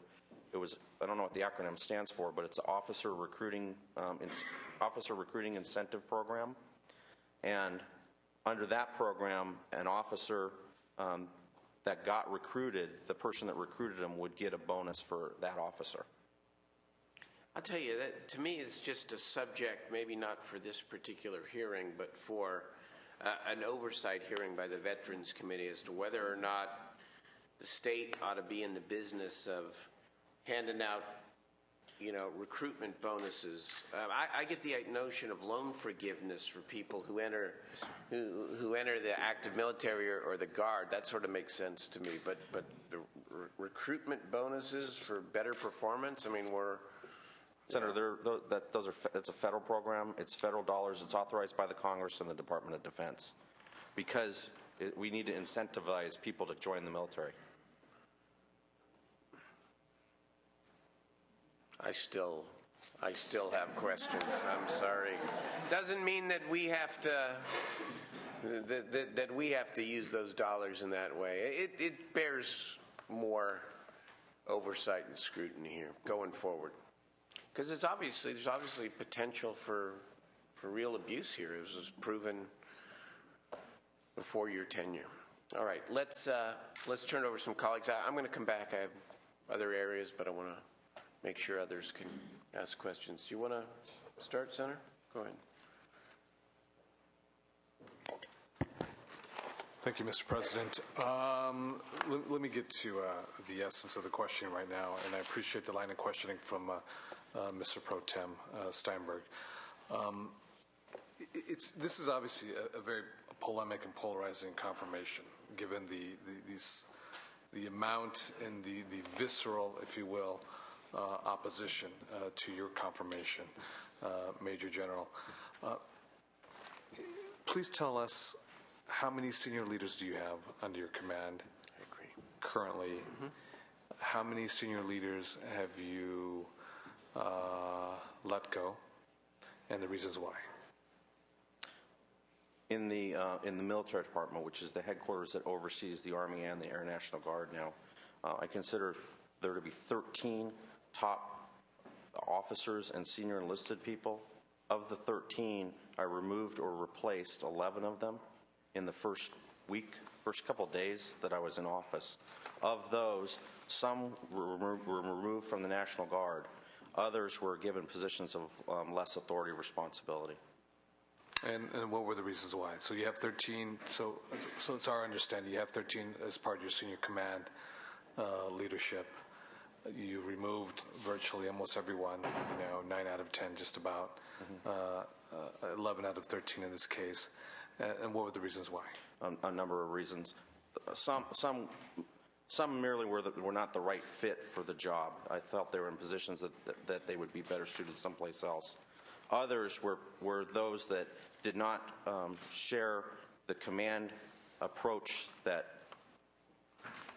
I don't know what the acronym stands for, but it's Officer Recruiting Incentive Program. And under that program, an officer that got recruited, the person that recruited him would get a bonus for that officer. I'll tell you, that to me it's just a subject, maybe not for this particular hearing, but for an oversight hearing by the Veterans Committee as to whether or not the state ought to be in the business of handing out, recruitment bonuses. I get the notion of loan forgiveness for people who enter the active military or the Guard. That sort of makes sense to me. But the recruitment bonuses for better performance. I mean, Senator, that's a federal program. It's federal dollars. It's authorized by the Congress and the Department of Defense, because we need to incentivize people to join the military. I still have questions. I'm sorry. Doesn't mean that we have to that we have to use those dollars in that way. It bears more oversight and scrutiny here going forward, because there's obviously potential for real abuse here. It was proven before your tenure. All right, let's turn it over to some colleagues. I'm going to come back. I have other areas, but I want to make sure others can ask questions. Do you want to start, Senator? Go ahead. Thank you, Mr. President. Let me get to the essence of the question right now, and I appreciate the line of questioning from Mr. Pro Tem Steinberg. This is obviously a very polemic and polarizing confirmation, given the amount and the visceral, if you will, opposition to your confirmation, Major General. Please tell us, how many senior leaders do you have under your command currently? Mm-hmm. How many senior leaders have you let go, and the reasons why? In the military department, which is the headquarters that oversees the Army and the Air National Guard now, I consider there to be 13 top officers and senior enlisted people. Of the 13, I removed or replaced 11 of them in the first couple of days that I was in office. Of those, some were removed from the National Guard. Others were given positions of less authority responsibility. And what were the reasons why? So you have 13, so it's our understanding you have 13 as part of your senior command leadership. You removed virtually almost everyone, 9 out of 10 just about, 11 out of 13 in this case. And what were the reasons why? A number of reasons. Some merely were not the right fit for the job. I felt they were in positions that they would be better suited someplace else. Others were those that did not share the command approach that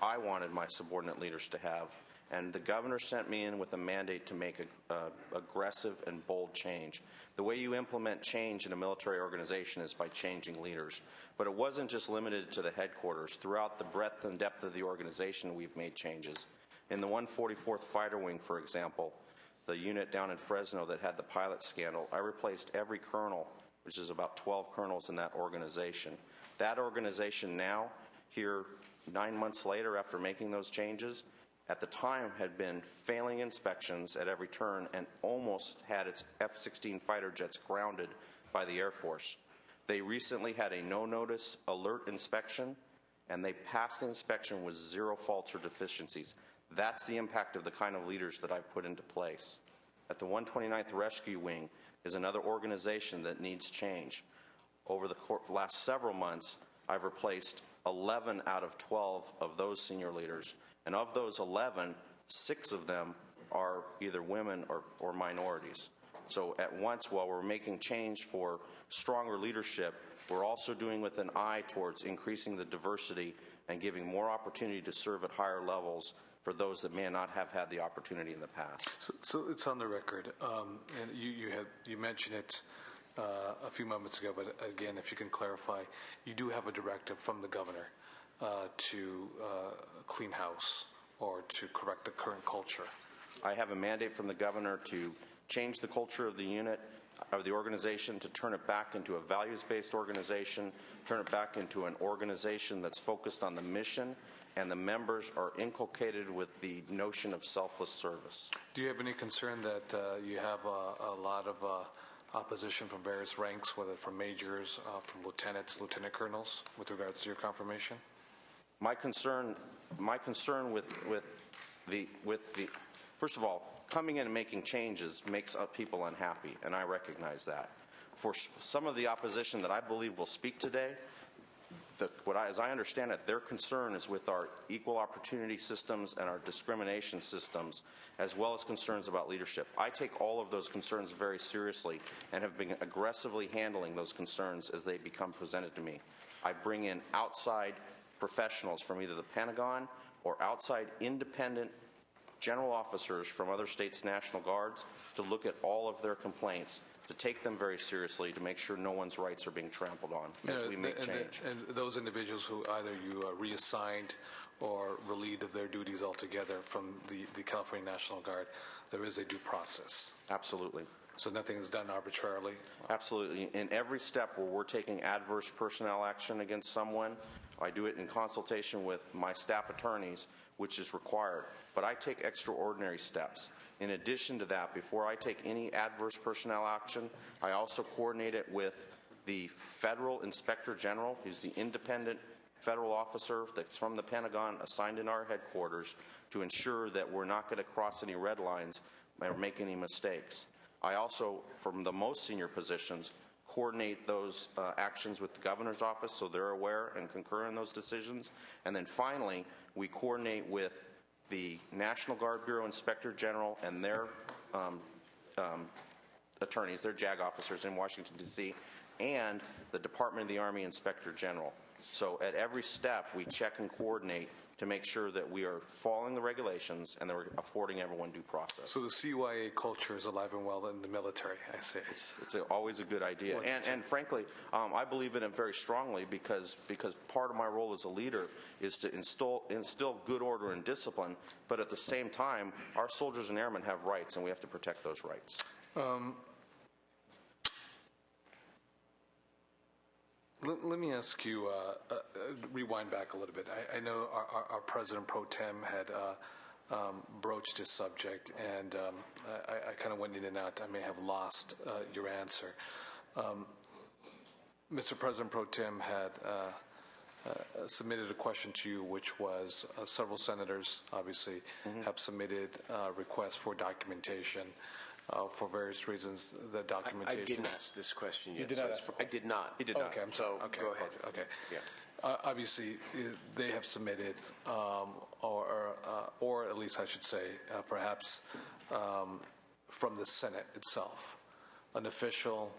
I wanted my subordinate leaders to have. And the governor sent me in with a mandate to make an aggressive and bold change. The way you implement change in a military organization is by changing leaders. But it wasn't just limited to the headquarters. Throughout the breadth and depth of the organization, we've made changes. In the 144th Fighter Wing, for example, the unit down in Fresno that had the pilot scandal, I replaced every colonel, which is about 12 colonels in that organization. That organization now, here 9 months later after making those changes, at the time had been failing inspections at every turn and almost had its F-16 fighter jets grounded by the Air Force. They recently had a no-notice alert inspection, and they passed the inspection with 0 faults or deficiencies. That's the impact of the kind of leaders that I've put into place. At the 129th Rescue Wing is another organization that needs change. Over the last several months, I've replaced 11 out of 12 of those senior leaders. And of those 11, 6 of them are either women or minorities. So at once, while we're making change for stronger leadership, we're also doing with an eye towards increasing the diversity and giving more opportunity to serve at higher levels for those that may not have had the opportunity in the past. So it's on the record, and you mentioned it a few moments ago, but again, if you can clarify, you do have a directive from the governor to clean house or to correct the current culture. I have a mandate from the governor to change the culture of the unit, of the organization, to turn it back into a values-based organization, turn it back into an organization that's focused on the mission, and the members are inculcated with the notion of selfless service. Do you have any concern that you have a lot of opposition from various ranks, whether from majors, from lieutenants, lieutenant colonels, with regards to your confirmation? My concern with the first of all, coming in and making changes makes people unhappy, and I recognize that. For some of the opposition that I believe will speak today, as I understand it, their concern is with our equal opportunity systems and our discrimination systems, as well as concerns about leadership. I take all of those concerns very seriously and have been aggressively handling those concerns as they become presented to me. I bring in outside professionals from either the Pentagon or outside independent general officers from other states' National Guards to look at all of their complaints to take them very seriously, to make sure no one's rights are being trampled on as we make change. And those individuals who either you reassigned or relieved of their duties altogether from the California National Guard, there is a due process. Absolutely. So nothing is done arbitrarily. Absolutely. In every step where we're taking adverse personnel action against someone, I do it in consultation with my staff attorneys, which is required. But I take extraordinary steps. In addition to that, before I take any adverse personnel action, I also coordinate it with the Federal Inspector General, who's the independent federal officer that's from the Pentagon assigned in our headquarters to ensure that we're not going to cross any red lines or make any mistakes. I also, from the most senior positions, coordinate those actions with the governor's office so they're aware and concur in those decisions. And then finally, we coordinate with the National Guard Bureau Inspector General and their attorneys, their JAG officers in Washington, D.C., and the Department of the Army Inspector General. So at every step, we check and coordinate to make sure that we are following the regulations and that we're affording everyone due process. So the CYA culture is alive and well in the military, I see. It's always a good idea. And frankly, I believe in it very strongly because part of my role as a leader is to instill good order and discipline, but at the same time, our soldiers and airmen have rights, and we have to protect those rights. Let me ask you, rewind back a little bit. I know our President Pro Tem had broached this subject, and I kind of went in and out. I may have lost your answer. Mr. President Pro Tem had submitted a question to you, which was several senators, obviously, have submitted requests for documentation. For various reasons, the documentation. I didn't ask this question yet. You did not ask the question? I did not. He did not. Okay, I'm sorry. So Okay, go ahead. Okay. Yeah. Obviously, they have submitted, or at least I should say, perhaps from the Senate itself, an official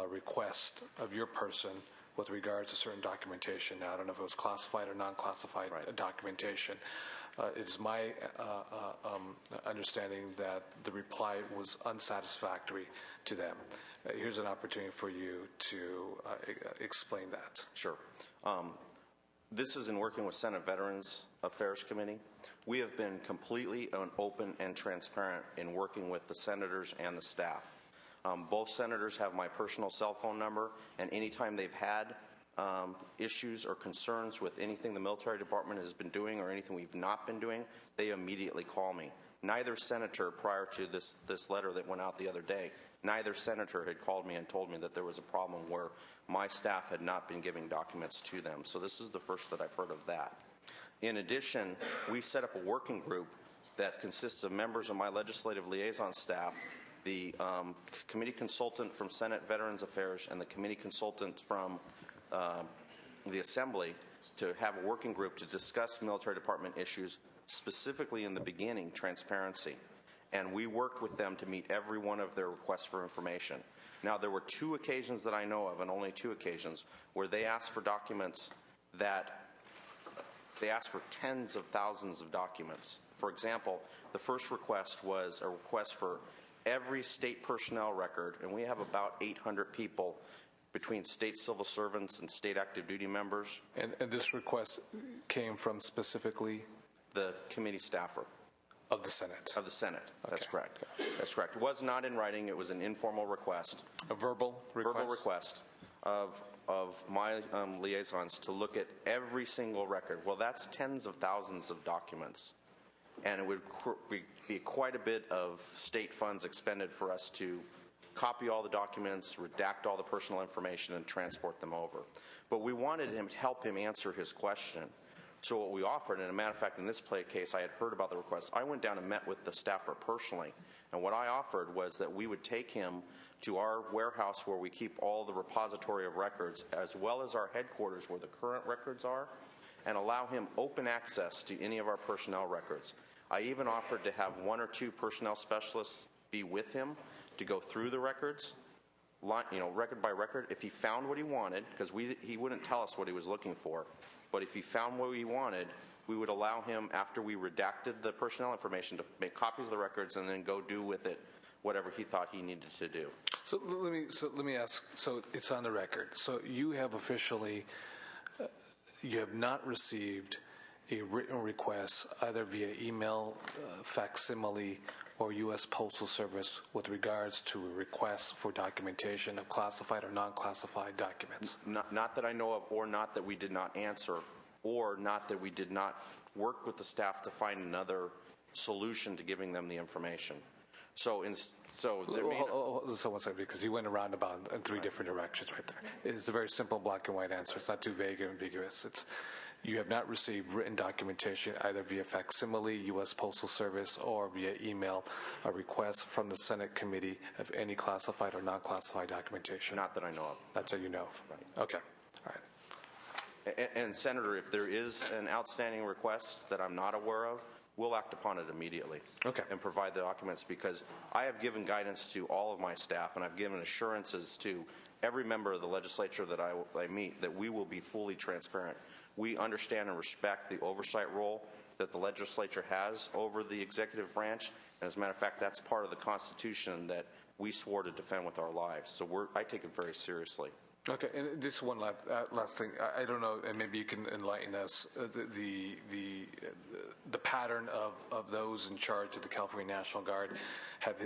request of your person with regards to certain documentation. Now, I don't know if it was classified or non-classified documentation. It is my understanding that the reply was unsatisfactory to them. Here's an opportunity for you to explain that. Sure. This is in working with Senate Veterans Affairs Committee. We have been completely open and transparent in working with the senators and the staff. Both senators have my personal cell phone number, and anytime they've had issues or concerns with anything the military department has been doing or anything we've not been doing, they immediately call me. Neither senator, prior to this letter that went out the other day, neither senator had called me and told me that there was a problem where my staff had not been giving documents to them. So this is the first that I've heard of that. In addition, we set up a working group that consists of members of my legislative liaison staff, the committee consultant from Senate Veterans Affairs, and the committee consultant from the Assembly, to have a working group to discuss military department issues, specifically in the beginning, transparency. And we worked with them to meet every one of their requests for information. Now, there were 2 occasions that I know of, and only 2 occasions, where they asked for documents that they asked for tens of thousands of documents. For example, the first request was a request for every state personnel record, and we have about 800 people between state civil servants and state active duty members. And this request came from specifically? The committee staffer. Of the Senate? Of the Senate. Okay. That's correct. That's correct. It was not in writing. It was an informal request. A verbal request? Verbal request of my liaisons to look at every single record. Well, that's tens of thousands of documents. And it would be quite a bit of state funds expended for us to copy all the documents, redact all the personal information, and transport them over. But we wanted him to help him answer his question. So what we offered, and as a matter of fact, in this case, I had heard about the request. I went down and met with the staffer personally. And what I offered was that we would take him to our warehouse where we keep all the repository of records, as well as our headquarters where the current records are, and allow him open access to any of our personnel records. I even offered to have 1 or 2 personnel specialists be with him to go through the records, record by record. If he found what he wanted, because he wouldn't tell us what he was looking for, but if he found what he wanted, we would allow him, after we redacted the personnel information, to make copies of the records and then go do with it whatever he thought he needed to do. So let me ask. So it's on the record. So you have officially, you have not received a written request either via email, facsimile, or U.S. Postal Service with regards to a request for documentation of classified or non-classified documents. Not that I know of, or not that we did not answer, or not that we did not work with the staff to find another solution to giving them the information. So there may So one second, because you went around about in three different directions right there. It's a very simple black and white answer. It's not too vague or ambiguous. It's you have not received written documentation either via facsimile, U.S. Postal Service, or via email a request from the Senate committee of any classified or non-classified documentation. not that I know of. That's what you know of. Right. Okay. All right. And Senator, if there is an outstanding request that I'm not aware of, we'll act upon it immediately. Okay. And provide the documents, because I have given guidance to all of my staff, and I've given assurances to every member of the legislature that I meet that we will be fully transparent. We understand and respect the oversight role that the legislature has over the executive branch. And as a matter of fact, that's part of the Constitution that we swore to defend with our lives. So I take it very seriously. Okay, and just one last thing. I don't know, and maybe you can enlighten us. The pattern of those in charge of the California National Guard have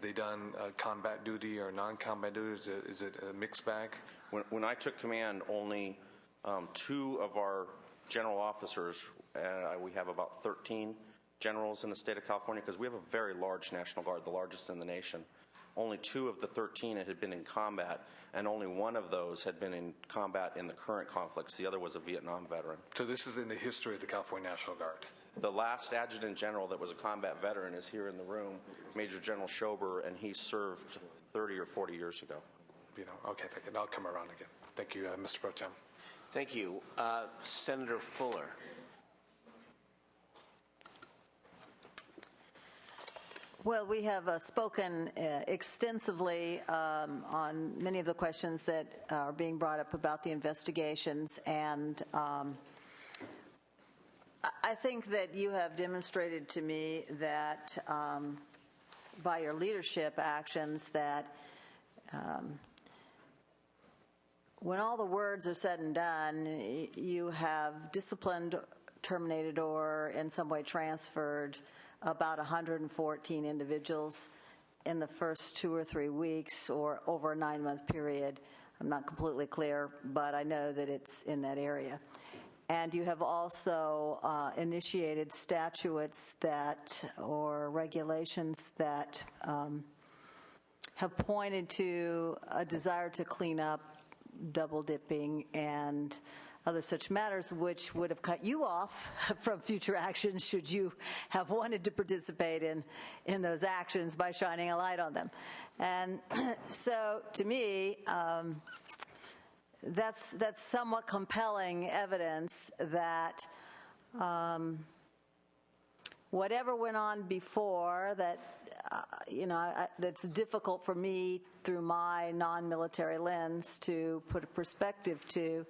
they done combat duty or non-combat duty? Is it a mixed bag? When I took command, only 2 of our general officers, we have about 13 generals in the state of California, because we have a very large National Guard, the largest in the nation. Only 2 of the 13 had been in combat, and only 1 of those had been in combat in the current conflicts. The other was a Vietnam veteran. So this is in the history of the California National Guard. The last adjutant general that was a combat veteran is here in the room, Major General Schober, and he served 30 or 40 years ago. Okay, thank you. I'll come around again. Thank you, Mr. Pro Tem. Thank you. Senator Fuller. Well, we have spoken extensively on many of the questions that are being brought up about the investigations, and I think that you have demonstrated to me that by your leadership actions that when all the words are said and done, you have disciplined, terminated, or in some way transferred about 114 individuals in the first 2 or 3 weeks or over a 9-month period. I'm not completely clear, but I know that it's in that area. And you have also initiated statutes or regulations that have pointed to a desire to clean up double dipping and other such matters, which would have cut you off from future actions should you have wanted to participate in those actions by shining a light on them. And so to me, that's somewhat compelling evidence that whatever went on before that, that's difficult for me through my non-military lens to put a perspective to,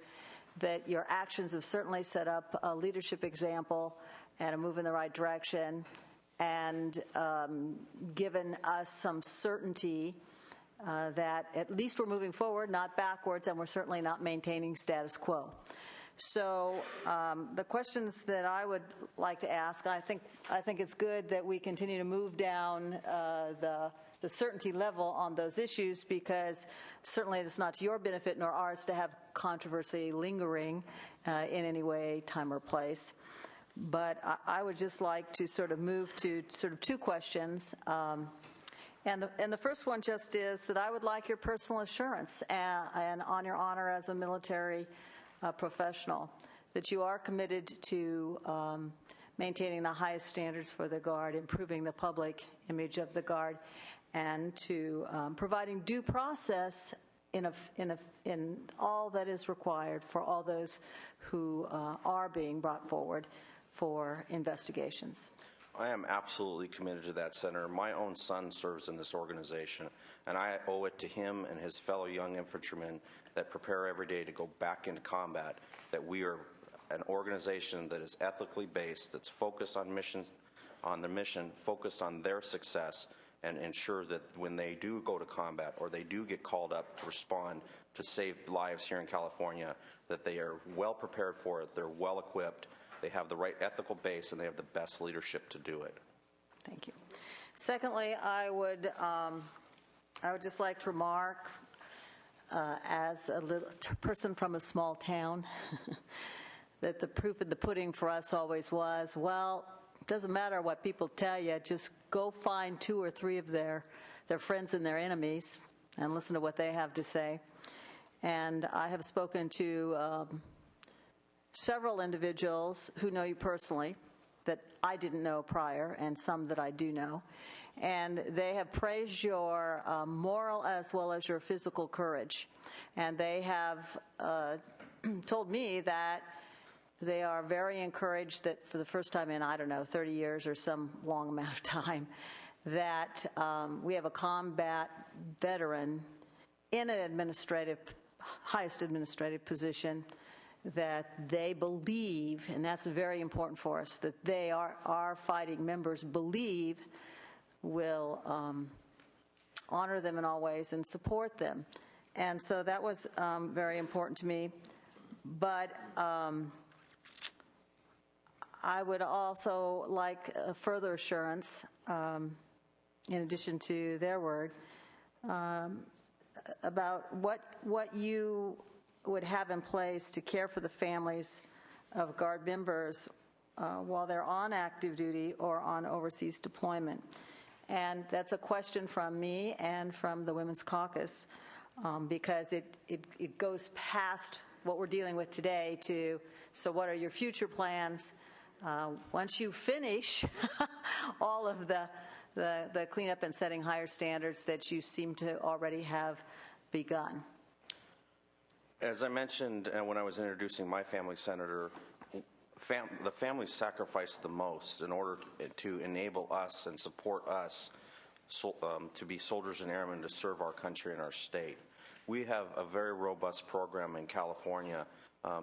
that your actions have certainly set up a leadership example and a move in the right direction, and given us some certainty that at least we're moving forward, not backwards, and we're certainly not maintaining status quo. So the questions that I would like to ask, I think it's good that we continue to move down the certainty level on those issues, because certainly it's not to your benefit nor ours to have controversy lingering in any way, time, or place. But I would just like to sort of move to sort of 2 questions. And the first one just is that I would like your personal assurance and on your honor as a military professional that you are committed to maintaining the highest standards for the Guard, improving the public image of the Guard, and to providing due process in all that is required for all those who are being brought forward for investigations. I am absolutely committed to that, Senator. My own son serves in this organization, and I owe it to him and his fellow young infantrymen that prepare every day to go back into combat that we are an organization that is ethically based, that's focused on the mission, focused on their success, and ensure that when they do go to combat or they do get called up to respond to save lives here in California, that they are well prepared for it, they're well equipped, they have the right ethical base, and they have the best leadership to do it. Thank you. Secondly, I would just like to remark, as a little person from a small town, that the proof of the pudding for us always was, well, it doesn't matter what people tell you, just go find 2 or 3 of their friends and their enemies and listen to what they have to say. And I have spoken to several individuals who know you personally that I didn't know prior, and some that I do know. And they have praised your moral as well as your physical courage. And they have told me that they are very encouraged that for the first time in, 30 years or some long amount of time, that we have a combat veteran in an highest administrative position that they believe, and that's very important for us, that they our fighting members believe will honor them in all ways and support them. And so that was very important to me. But I would also like a further assurance, in addition to their word, about what you would have in place to care for the families of Guard members while they're on active duty or on overseas deployment. And that's a question from me and from the Women's Caucus, because it goes past what we're dealing with today to, so what are your future plans? Once you finish all of the cleanup and setting higher standards that you seem to already have begun. As I mentioned when I was introducing my family, Senator, the family sacrificed the most in order to enable us and support us to be soldiers and airmen to serve our country and our state. We have a very robust program in California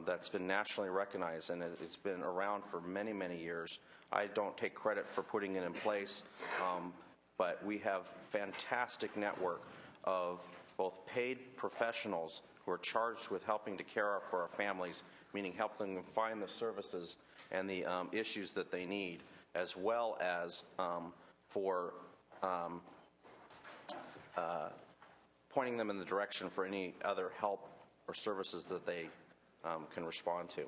that's been nationally recognized, and it's been around for many, many years. I don't take credit for putting it in place, but we have a fantastic network of both paid professionals who are charged with helping to care for our families, meaning helping them find the services and the issues that they need, as well as for pointing them in the direction for any other help or services that they can respond to.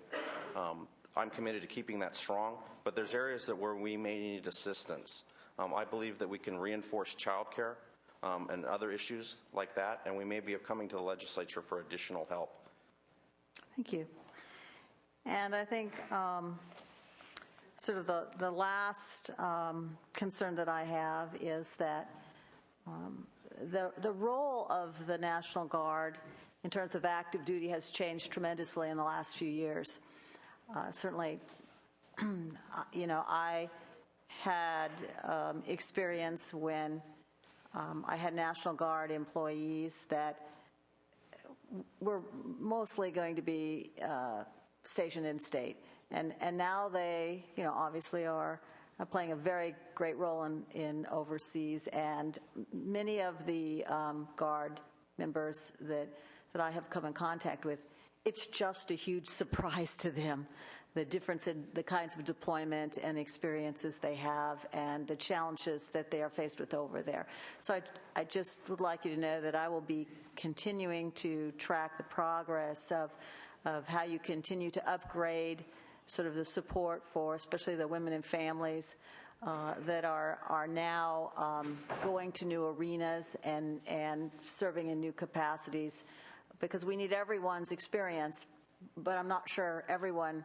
I'm committed to keeping that strong, but there's areas where we may need assistance. I believe that we can reinforce child care and other issues like that, and we may be coming to the legislature for additional help. Thank you. And I think sort of the last concern that I have is that the role of the National Guard in terms of active duty has changed tremendously in the last few years. Certainly, I had experience when I had National Guard employees that were mostly going to be stationed in state. And now they, obviously are playing a very great role in overseas. And many of the Guard members that I have come in contact with, it's just a huge surprise to them, the difference in the kinds of deployment and experiences they have and the challenges that they are faced with over there. So I just would like you to know that I will be continuing to track the progress of how you continue to upgrade sort of the support for especially the women and families that are now going to new arenas and serving in new capacities, because we need everyone's experience, but I'm not sure everyone's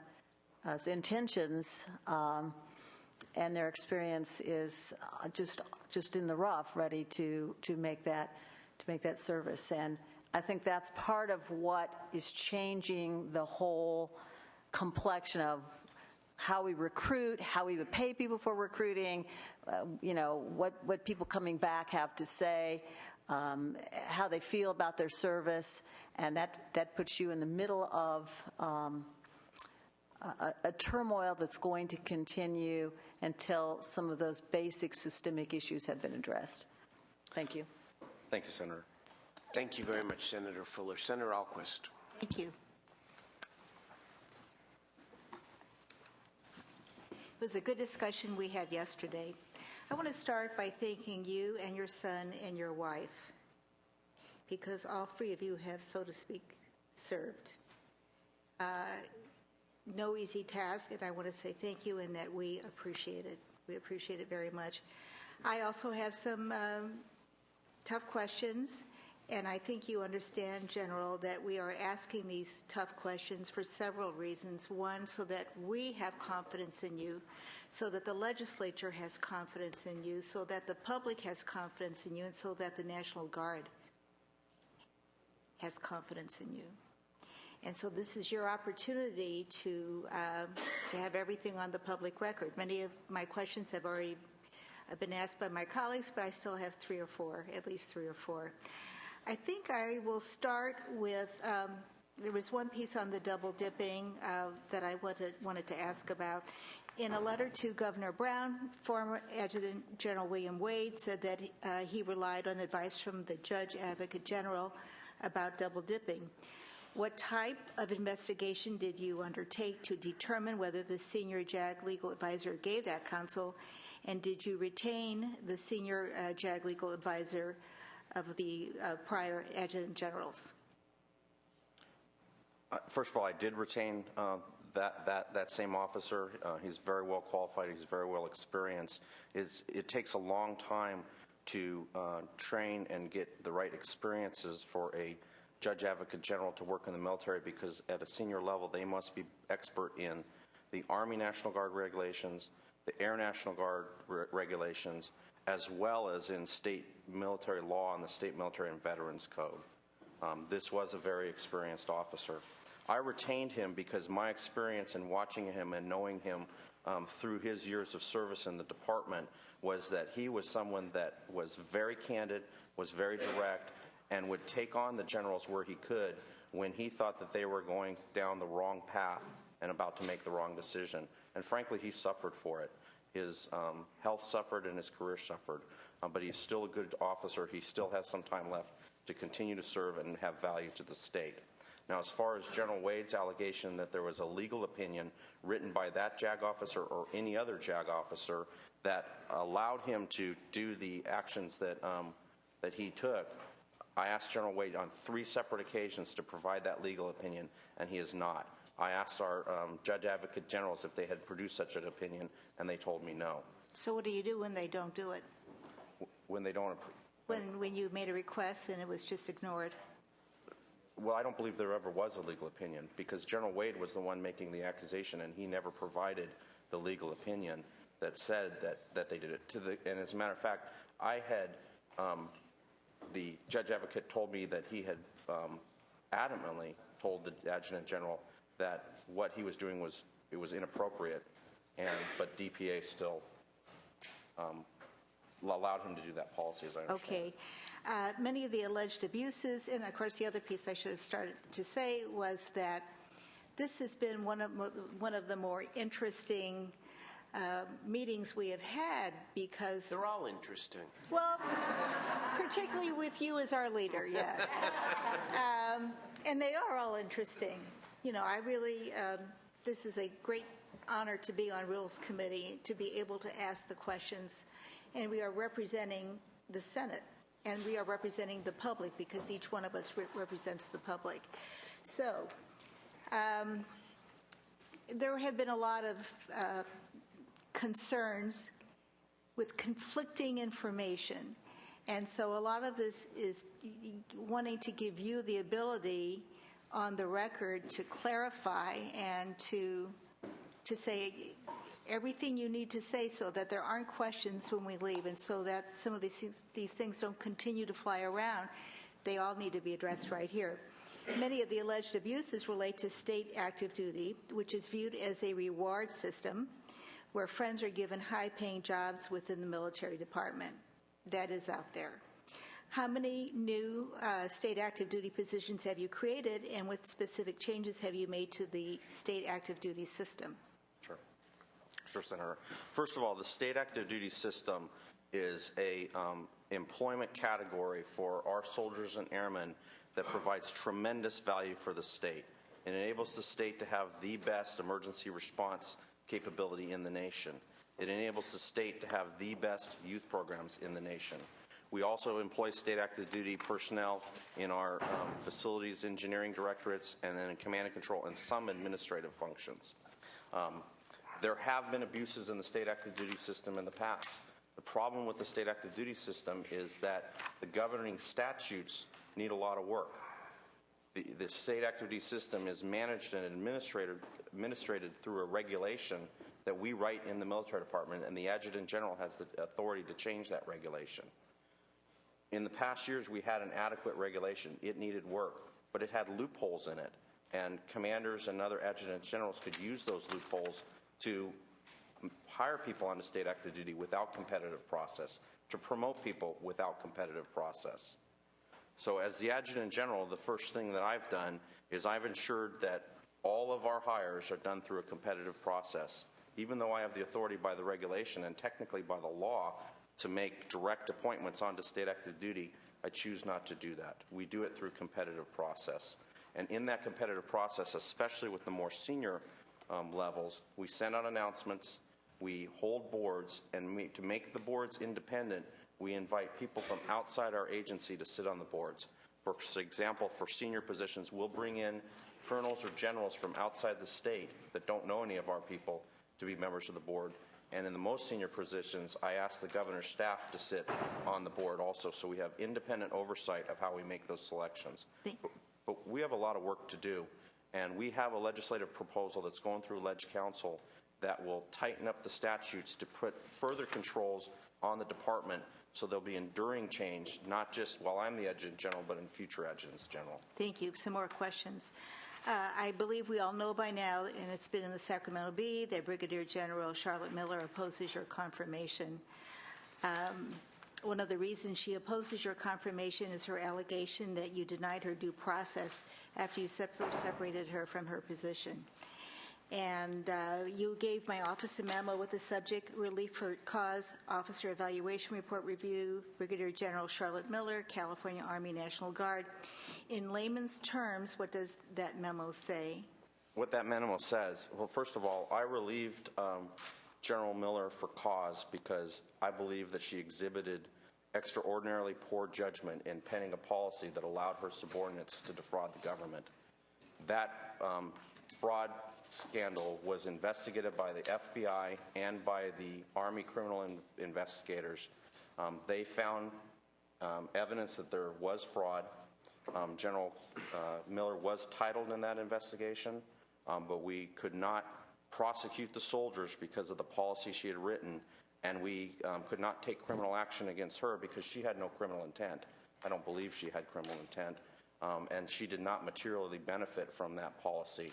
intentions and their experience is just in the rough, ready to make that service. And I think that's part of what is changing the whole complexion of how we recruit, how we would pay people for recruiting, what people coming back have to say, how they feel about their service, and that puts you in the middle of a turmoil that's going to continue until some of those basic systemic issues have been addressed. Thank you. Thank you, Senator. Thank you very much, Senator Fuller. Senator Alquist. Thank you. It was a good discussion we had yesterday. I want to start by thanking you and your son and your wife, because all three of you have, so to speak, served. No easy task, and I want to say thank you and that we appreciate it. We appreciate it very much. I also have some tough questions, and I think you understand, General, that we are asking these tough questions for several reasons. One, so that we have confidence in you, so that the legislature has confidence in you, so that the public has confidence in you, and so that the National Guard has confidence in you. And so this is your opportunity to have everything on the public record. Many of my questions have already been asked by my colleagues, but I still have at least three or four. I think I will start with, there was one piece on the double dipping that I wanted to ask about. In a letter to Governor Brown, former Adjutant General William Wade said that he relied on advice from the Judge Advocate General about double dipping. What type of investigation did you undertake to determine whether the senior JAG legal advisor gave that counsel, and did you retain the senior JAG legal advisor of the prior adjutant generals? First of all, I did retain that same officer. He's very well qualified. He's very well experienced. It takes a long time to train and get the right experiences for a Judge Advocate General to work in the military, because at a senior level they must be expert in the Army National Guard regulations, the Air National Guard regulations, as well as in state military law and the State Military and Veterans Code. This was a very experienced officer. I retained him because my experience in watching him and knowing him through his years of service in the department was that he was someone that was very candid, was very direct, and would take on the generals where he could when he thought that they were going down the wrong path and about to make the wrong decision. And frankly, he suffered for it. His health suffered and his career suffered, but he's still a good officer. He still has some time left to continue to serve and have value to the state. Now, as far as General Wade's allegation that there was a legal opinion written by that JAG officer or any other JAG officer that allowed him to do the actions that he took, I asked General Wade on 3 separate occasions to provide that legal opinion, and he has not. I asked our Judge Advocate Generals if they had produced such an opinion, and they told me no. So what do you do when they don't do it? When they don't... When you made a request and it was just ignored? Well, I don't believe there ever was a legal opinion, because General Wade was the one making the accusation, and he never provided the legal opinion that said that they did it. And as a matter of fact, I had... the Judge Advocate told me that he had adamantly told the Adjutant General that what he was doing was inappropriate, but DPA still allowed him to do that policy, as I understand. Okay. Many of the alleged abuses, and of course the other piece I should have started to say was that this has been one of the more interesting meetings we have had, because... They're all interesting. Well, particularly with you as our leader, yes. And they are all interesting. You know, I really, this is a great honor to be on Rules Committee, to be able to ask the questions. And we are representing the Senate, and we are representing the public, because each one of us represents the public. So, there have been a lot of concerns with conflicting information. And so a lot of this is wanting to give you the ability on the record to clarify and to say everything you need to say, so that there aren't questions when we leave, and so that some of these things don't continue to fly around. They all need to be addressed right here. Many of the alleged abuses relate to state active duty, which is viewed as a reward system where friends are given high-paying jobs within the military department. That is out there. How many new state active duty positions have you created, and what specific changes have you made to the state active duty system? Sure, Senator. First of all, the state active duty system is a employment category for our soldiers and airmen that provides tremendous value for the state. It enables the state to have the best emergency response capability in the nation. It enables the state to have the best youth programs in the nation. We also employ state active duty personnel in our facilities engineering directorates and then in command and control and some administrative functions. There have been abuses in the state active duty system in the past. The problem with the state active duty system is that the governing statutes need a lot of work. The state active duty system is managed and administrated through a regulation that we write in the military department, and the Adjutant General has the authority to change that regulation. In the past years, we had an adequate regulation. It needed work, but it had loopholes in it, and commanders and other Adjutant Generals could use those loopholes to hire people onto state active duty without competitive process, to promote people without competitive process. So as the Adjutant General, the first thing that I've done is I've ensured that all of our hires are done through a competitive process. Even though I have the authority by the regulation and technically by the law to make direct appointments onto state active duty, I choose not to do that. We do it through competitive process. And in that competitive process, especially with the more senior levels, we send out announcements, we hold boards, and to make the boards independent, we invite people from outside our agency to sit on the boards. For example, for senior positions, we'll bring in colonels or generals from outside the state that don't know any of our people to be members of the board. And in the most senior positions, I ask the governor's staff to sit on the board also, so we have independent oversight of how we make those selections. But we have a lot of work to do, and we have a legislative proposal that's going through Leg Council that will tighten up the statutes to put further controls on the department so there'll be enduring change, not just while I'm the Adjutant General, but in future Adjutants General. Thank you. Some more questions. I believe we all know by now, and it's been in the Sacramento Bee, that Brigadier General Charlotte Miller opposes your confirmation. One of the reasons she opposes your confirmation is her allegation that you denied her due process after you separated her from her position. And you gave my office a memo with the subject, Relief for Cause, Officer Evaluation Report Review, Brigadier General Charlotte Miller, California Army National Guard. In layman's terms, what does that memo say? What that memo says, well, first of all, I relieved General Miller for cause because I believe that she exhibited extraordinarily poor judgment in penning a policy that allowed her subordinates to defraud the government. That fraud scandal was investigated by the FBI and by the Army criminal investigators. They found evidence that there was fraud. General Miller was titled in that investigation, but we could not prosecute the soldiers because of the policy she had written, and we could not take criminal action against her because she had no criminal intent. I don't believe she had criminal intent, and she did not materially benefit from that policy.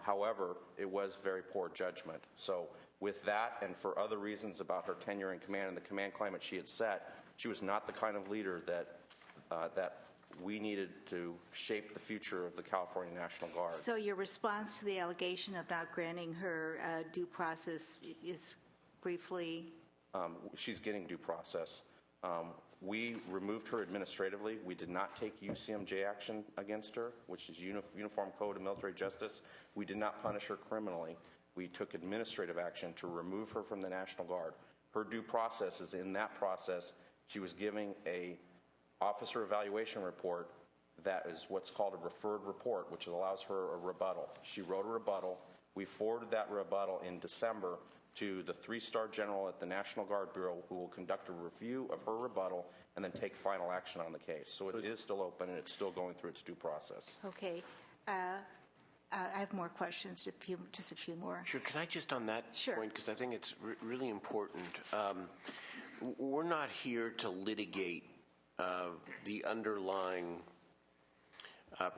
However, it was very poor judgment. So with that and for other reasons about her tenure in command and the command climate she had set, she was not the kind of leader that we needed to shape the future of the California National Guard. So your response to the allegation of not granting her due process is briefly? She's getting due process. We removed her administratively. We did not take UCMJ action against her, which is Uniform Code of Military Justice. We did not punish her criminally. We took administrative action to remove her from the National Guard. Her due process is in that process. She was giving a officer evaluation report that is what's called a referred report, which allows her a rebuttal. She wrote a rebuttal. We forwarded that rebuttal in December to the 3-star general at the National Guard Bureau, who will conduct a review of her rebuttal and then take final action on the case. So it is still open and it's still going through its due process. Okay. I have more questions, just a few more. Sure. Can I just on that point, because I think it's really important. We're not here to litigate the underlying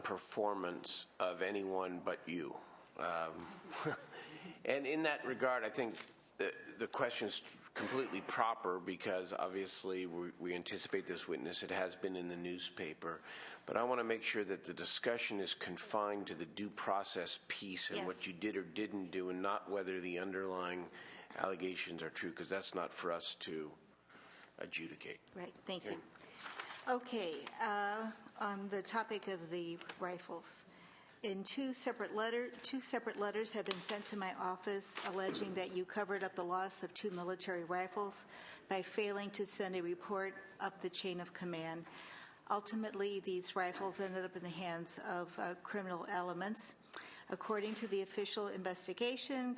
performance of anyone but you. And in that regard, I think the question is completely proper because obviously we anticipate this witness. It has been in the newspaper. But I want to make sure that the discussion is confined to the due process piece and what you did or didn't do and not whether the underlying allegations are true, because that's not for us to adjudicate. Right, thank you. Okay, on the topic of the rifles, in two separate letters have been sent to my office alleging that you covered up the loss of 2 military rifles by failing to send a report up the chain of command. Ultimately, these rifles ended up in the hands of criminal elements. According to the official investigation,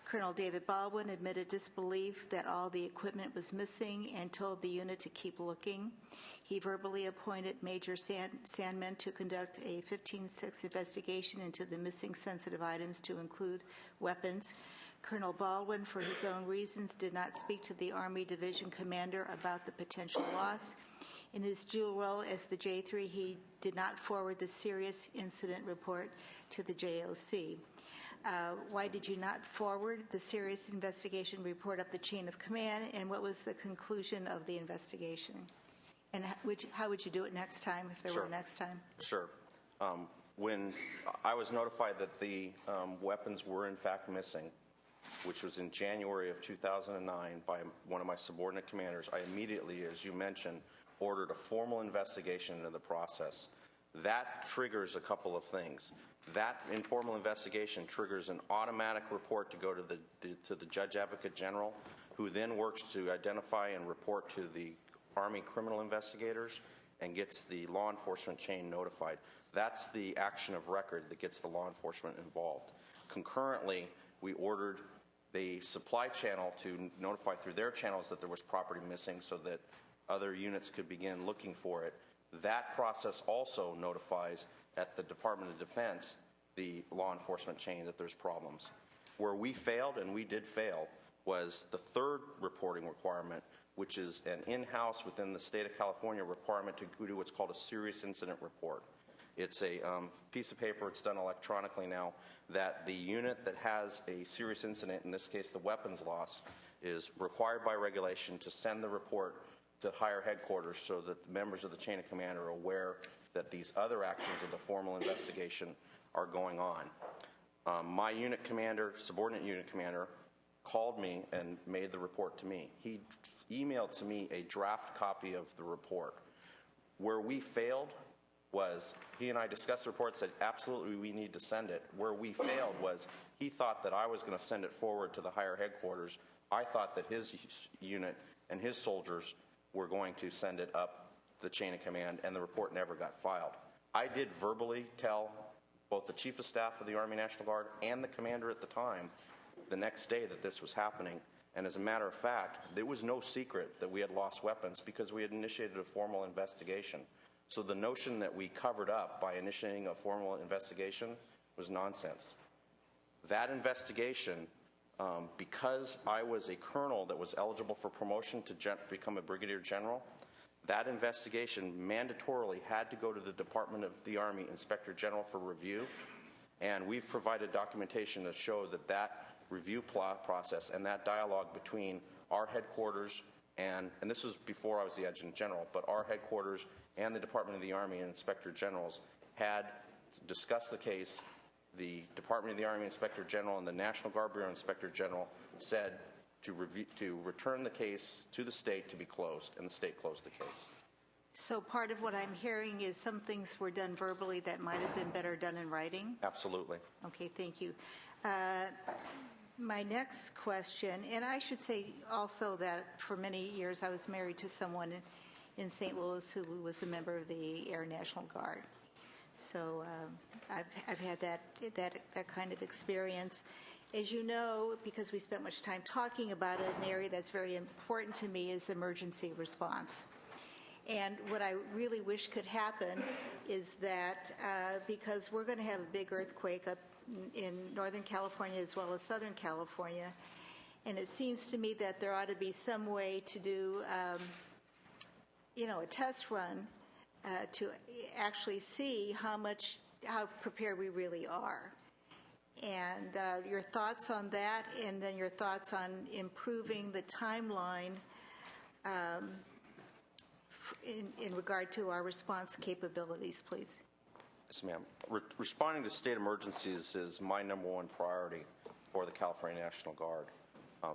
Colonel David Baldwin admitted disbelief that all the equipment was missing and told the unit to keep looking. He verbally appointed Major Sandman to conduct a 15-6 investigation into the missing sensitive items, to include weapons. Colonel Baldwin, for his own reasons, did not speak to the Army Division Commander about the potential loss. In his dual role as the J3, he did not forward the serious incident report to the JOC. Why did you not forward the serious investigation report up the chain of command, and what was the conclusion of the investigation? And how would you do it next time, if there were a next time? Sure. When I was notified that the weapons were in fact missing, which was in January of 2009 by one of my subordinate commanders, I immediately, as you mentioned, ordered a formal investigation into the process. That triggers a couple of things. That informal investigation triggers an automatic report to go to the Judge Advocate General, who then works to identify and report to the Army criminal investigators and gets the law enforcement chain notified. That's the action of record that gets the law enforcement involved. Concurrently, we ordered the supply channel to notify through their channels that there was property missing so that other units could begin looking for it. That process also notifies at the Department of Defense the law enforcement chain that there's problems. Where we failed, and we did fail, was the third reporting requirement, which is an in-house within the state of California requirement to do what's called a serious incident report. It's a piece of paper, it's done electronically now, that the unit that has a serious incident, in this case the weapons loss, is required by regulation to send the report to higher headquarters so that the members of the chain of command are aware that these other actions of the formal investigation are going on. My unit commander, subordinate unit commander, called me and made the report to me. He emailed to me a draft copy of the report. Where we failed was, he and I discussed the report, said absolutely we need to send it. Where we failed was, he thought that I was going to send it forward to the higher headquarters. I thought that his unit and his soldiers were going to send it up the chain of command, and the report never got filed. I did verbally tell both the Chief of Staff of the Army National Guard and the commander at the time the next day that this was happening. And as a matter of fact, there was no secret that we had lost weapons because we had initiated a formal investigation. So the notion that we covered up by initiating a formal investigation was nonsense. That investigation, because I was a colonel that was eligible for promotion to become a brigadier general, that investigation mandatorily had to go to the Department of the Army Inspector General for review, and we've provided documentation to show that that review process and that dialogue between our headquarters and this was before I was the Adjutant General, but our headquarters and the Department of the Army and Inspector Generals had discussed the case. The Department of the Army Inspector General and the National Guard Bureau Inspector General said to return the case to the state to be closed, and the state closed the case. So part of what I'm hearing is some things were done verbally that might have been better done in writing? Absolutely. Okay, thank you. My next question, and I should say also that for many years I was married to someone in St. Louis who was a member of the Air National Guard. So I've had that kind of experience. As you know, because we spent much time talking about it, an area that's very important to me is emergency response. And what I really wish could happen is that because we're going to have a big earthquake up in Northern California as well as Southern California, and it seems to me that there ought to be some way to do, a test run to actually see how prepared we really are. And your thoughts on that, and then your thoughts on improving the timeline in regard to our response capabilities, please. Yes, ma'am. Responding to state emergencies is my number one priority for the California National Guard.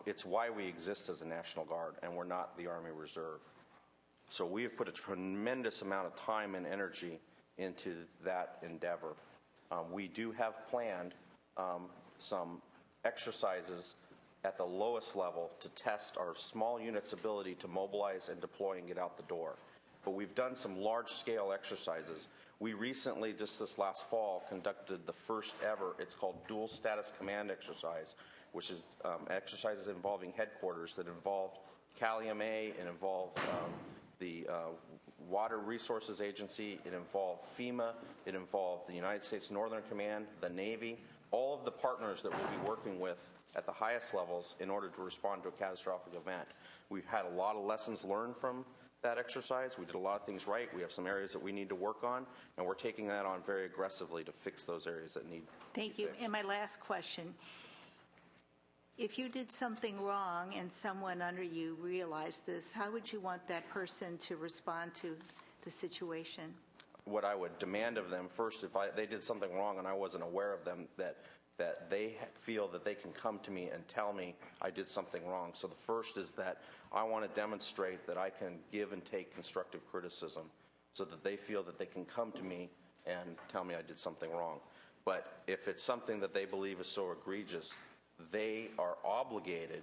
It's why we exist as a National Guard, and we're not the Army Reserve. So we have put a tremendous amount of time and energy into that endeavor. We do have planned some exercises at the lowest level to test our small units' ability to mobilize and deploy and get out the door. But we've done some large-scale exercises. We recently, just this last fall, conducted the first ever, it's called Dual Status Command Exercise, which is exercises involving headquarters that involved CalEMA, it involved the Water Resources Agency, it involved FEMA, it involved the United States Northern Command, the Navy, all of the partners that we'll be working with at the highest levels in order to respond to a catastrophic event. We've had a lot of lessons learned from that exercise. We did a lot of things right. We have some areas that we need to work on, and we're taking that on very aggressively to fix those areas that need Thank you. And my last question. If you did something wrong and someone under you realized this, how would you want that person to respond to the situation? What I would demand of them first, if they did something wrong and I wasn't aware of them, that they feel that they can come to me and tell me I did something wrong. So the first is that I want to demonstrate that I can give and take constructive criticism so that they feel that they can come to me and tell me I did something wrong. But if it's something that they believe is so egregious, they are obligated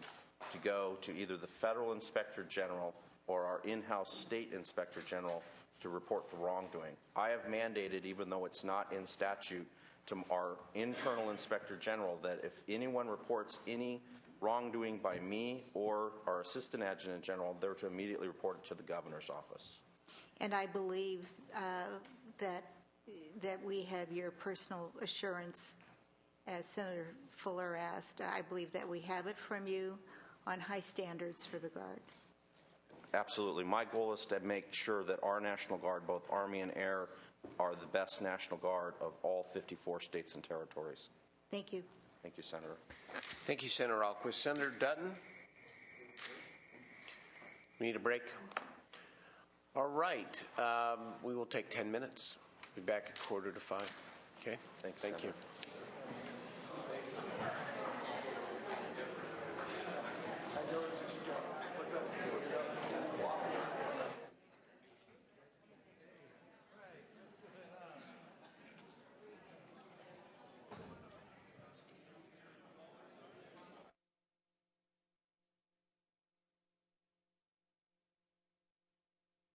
to go to either the Federal Inspector General or our in-house State Inspector General to report the wrongdoing. I have mandated, even though it's not in statute, to our internal Inspector General that if anyone reports any wrongdoing by me or our Assistant Adjutant General, they're to immediately report it to the Governor's office. And I believe that we have your personal assurance, as Senator Fuller asked. I believe that we have it from you on high standards for the Guard. Absolutely. My goal is to make sure that our National Guard, both Army and Air, are the best National Guard of all 54 states and territories. Thank you. Thank you, Senator. Thank you, Senator Alquist. Senator Dutton? We need a break? All right. We will take 10 minutes. Be back at 4:45. Okay? Thanks, Thank Senator. you.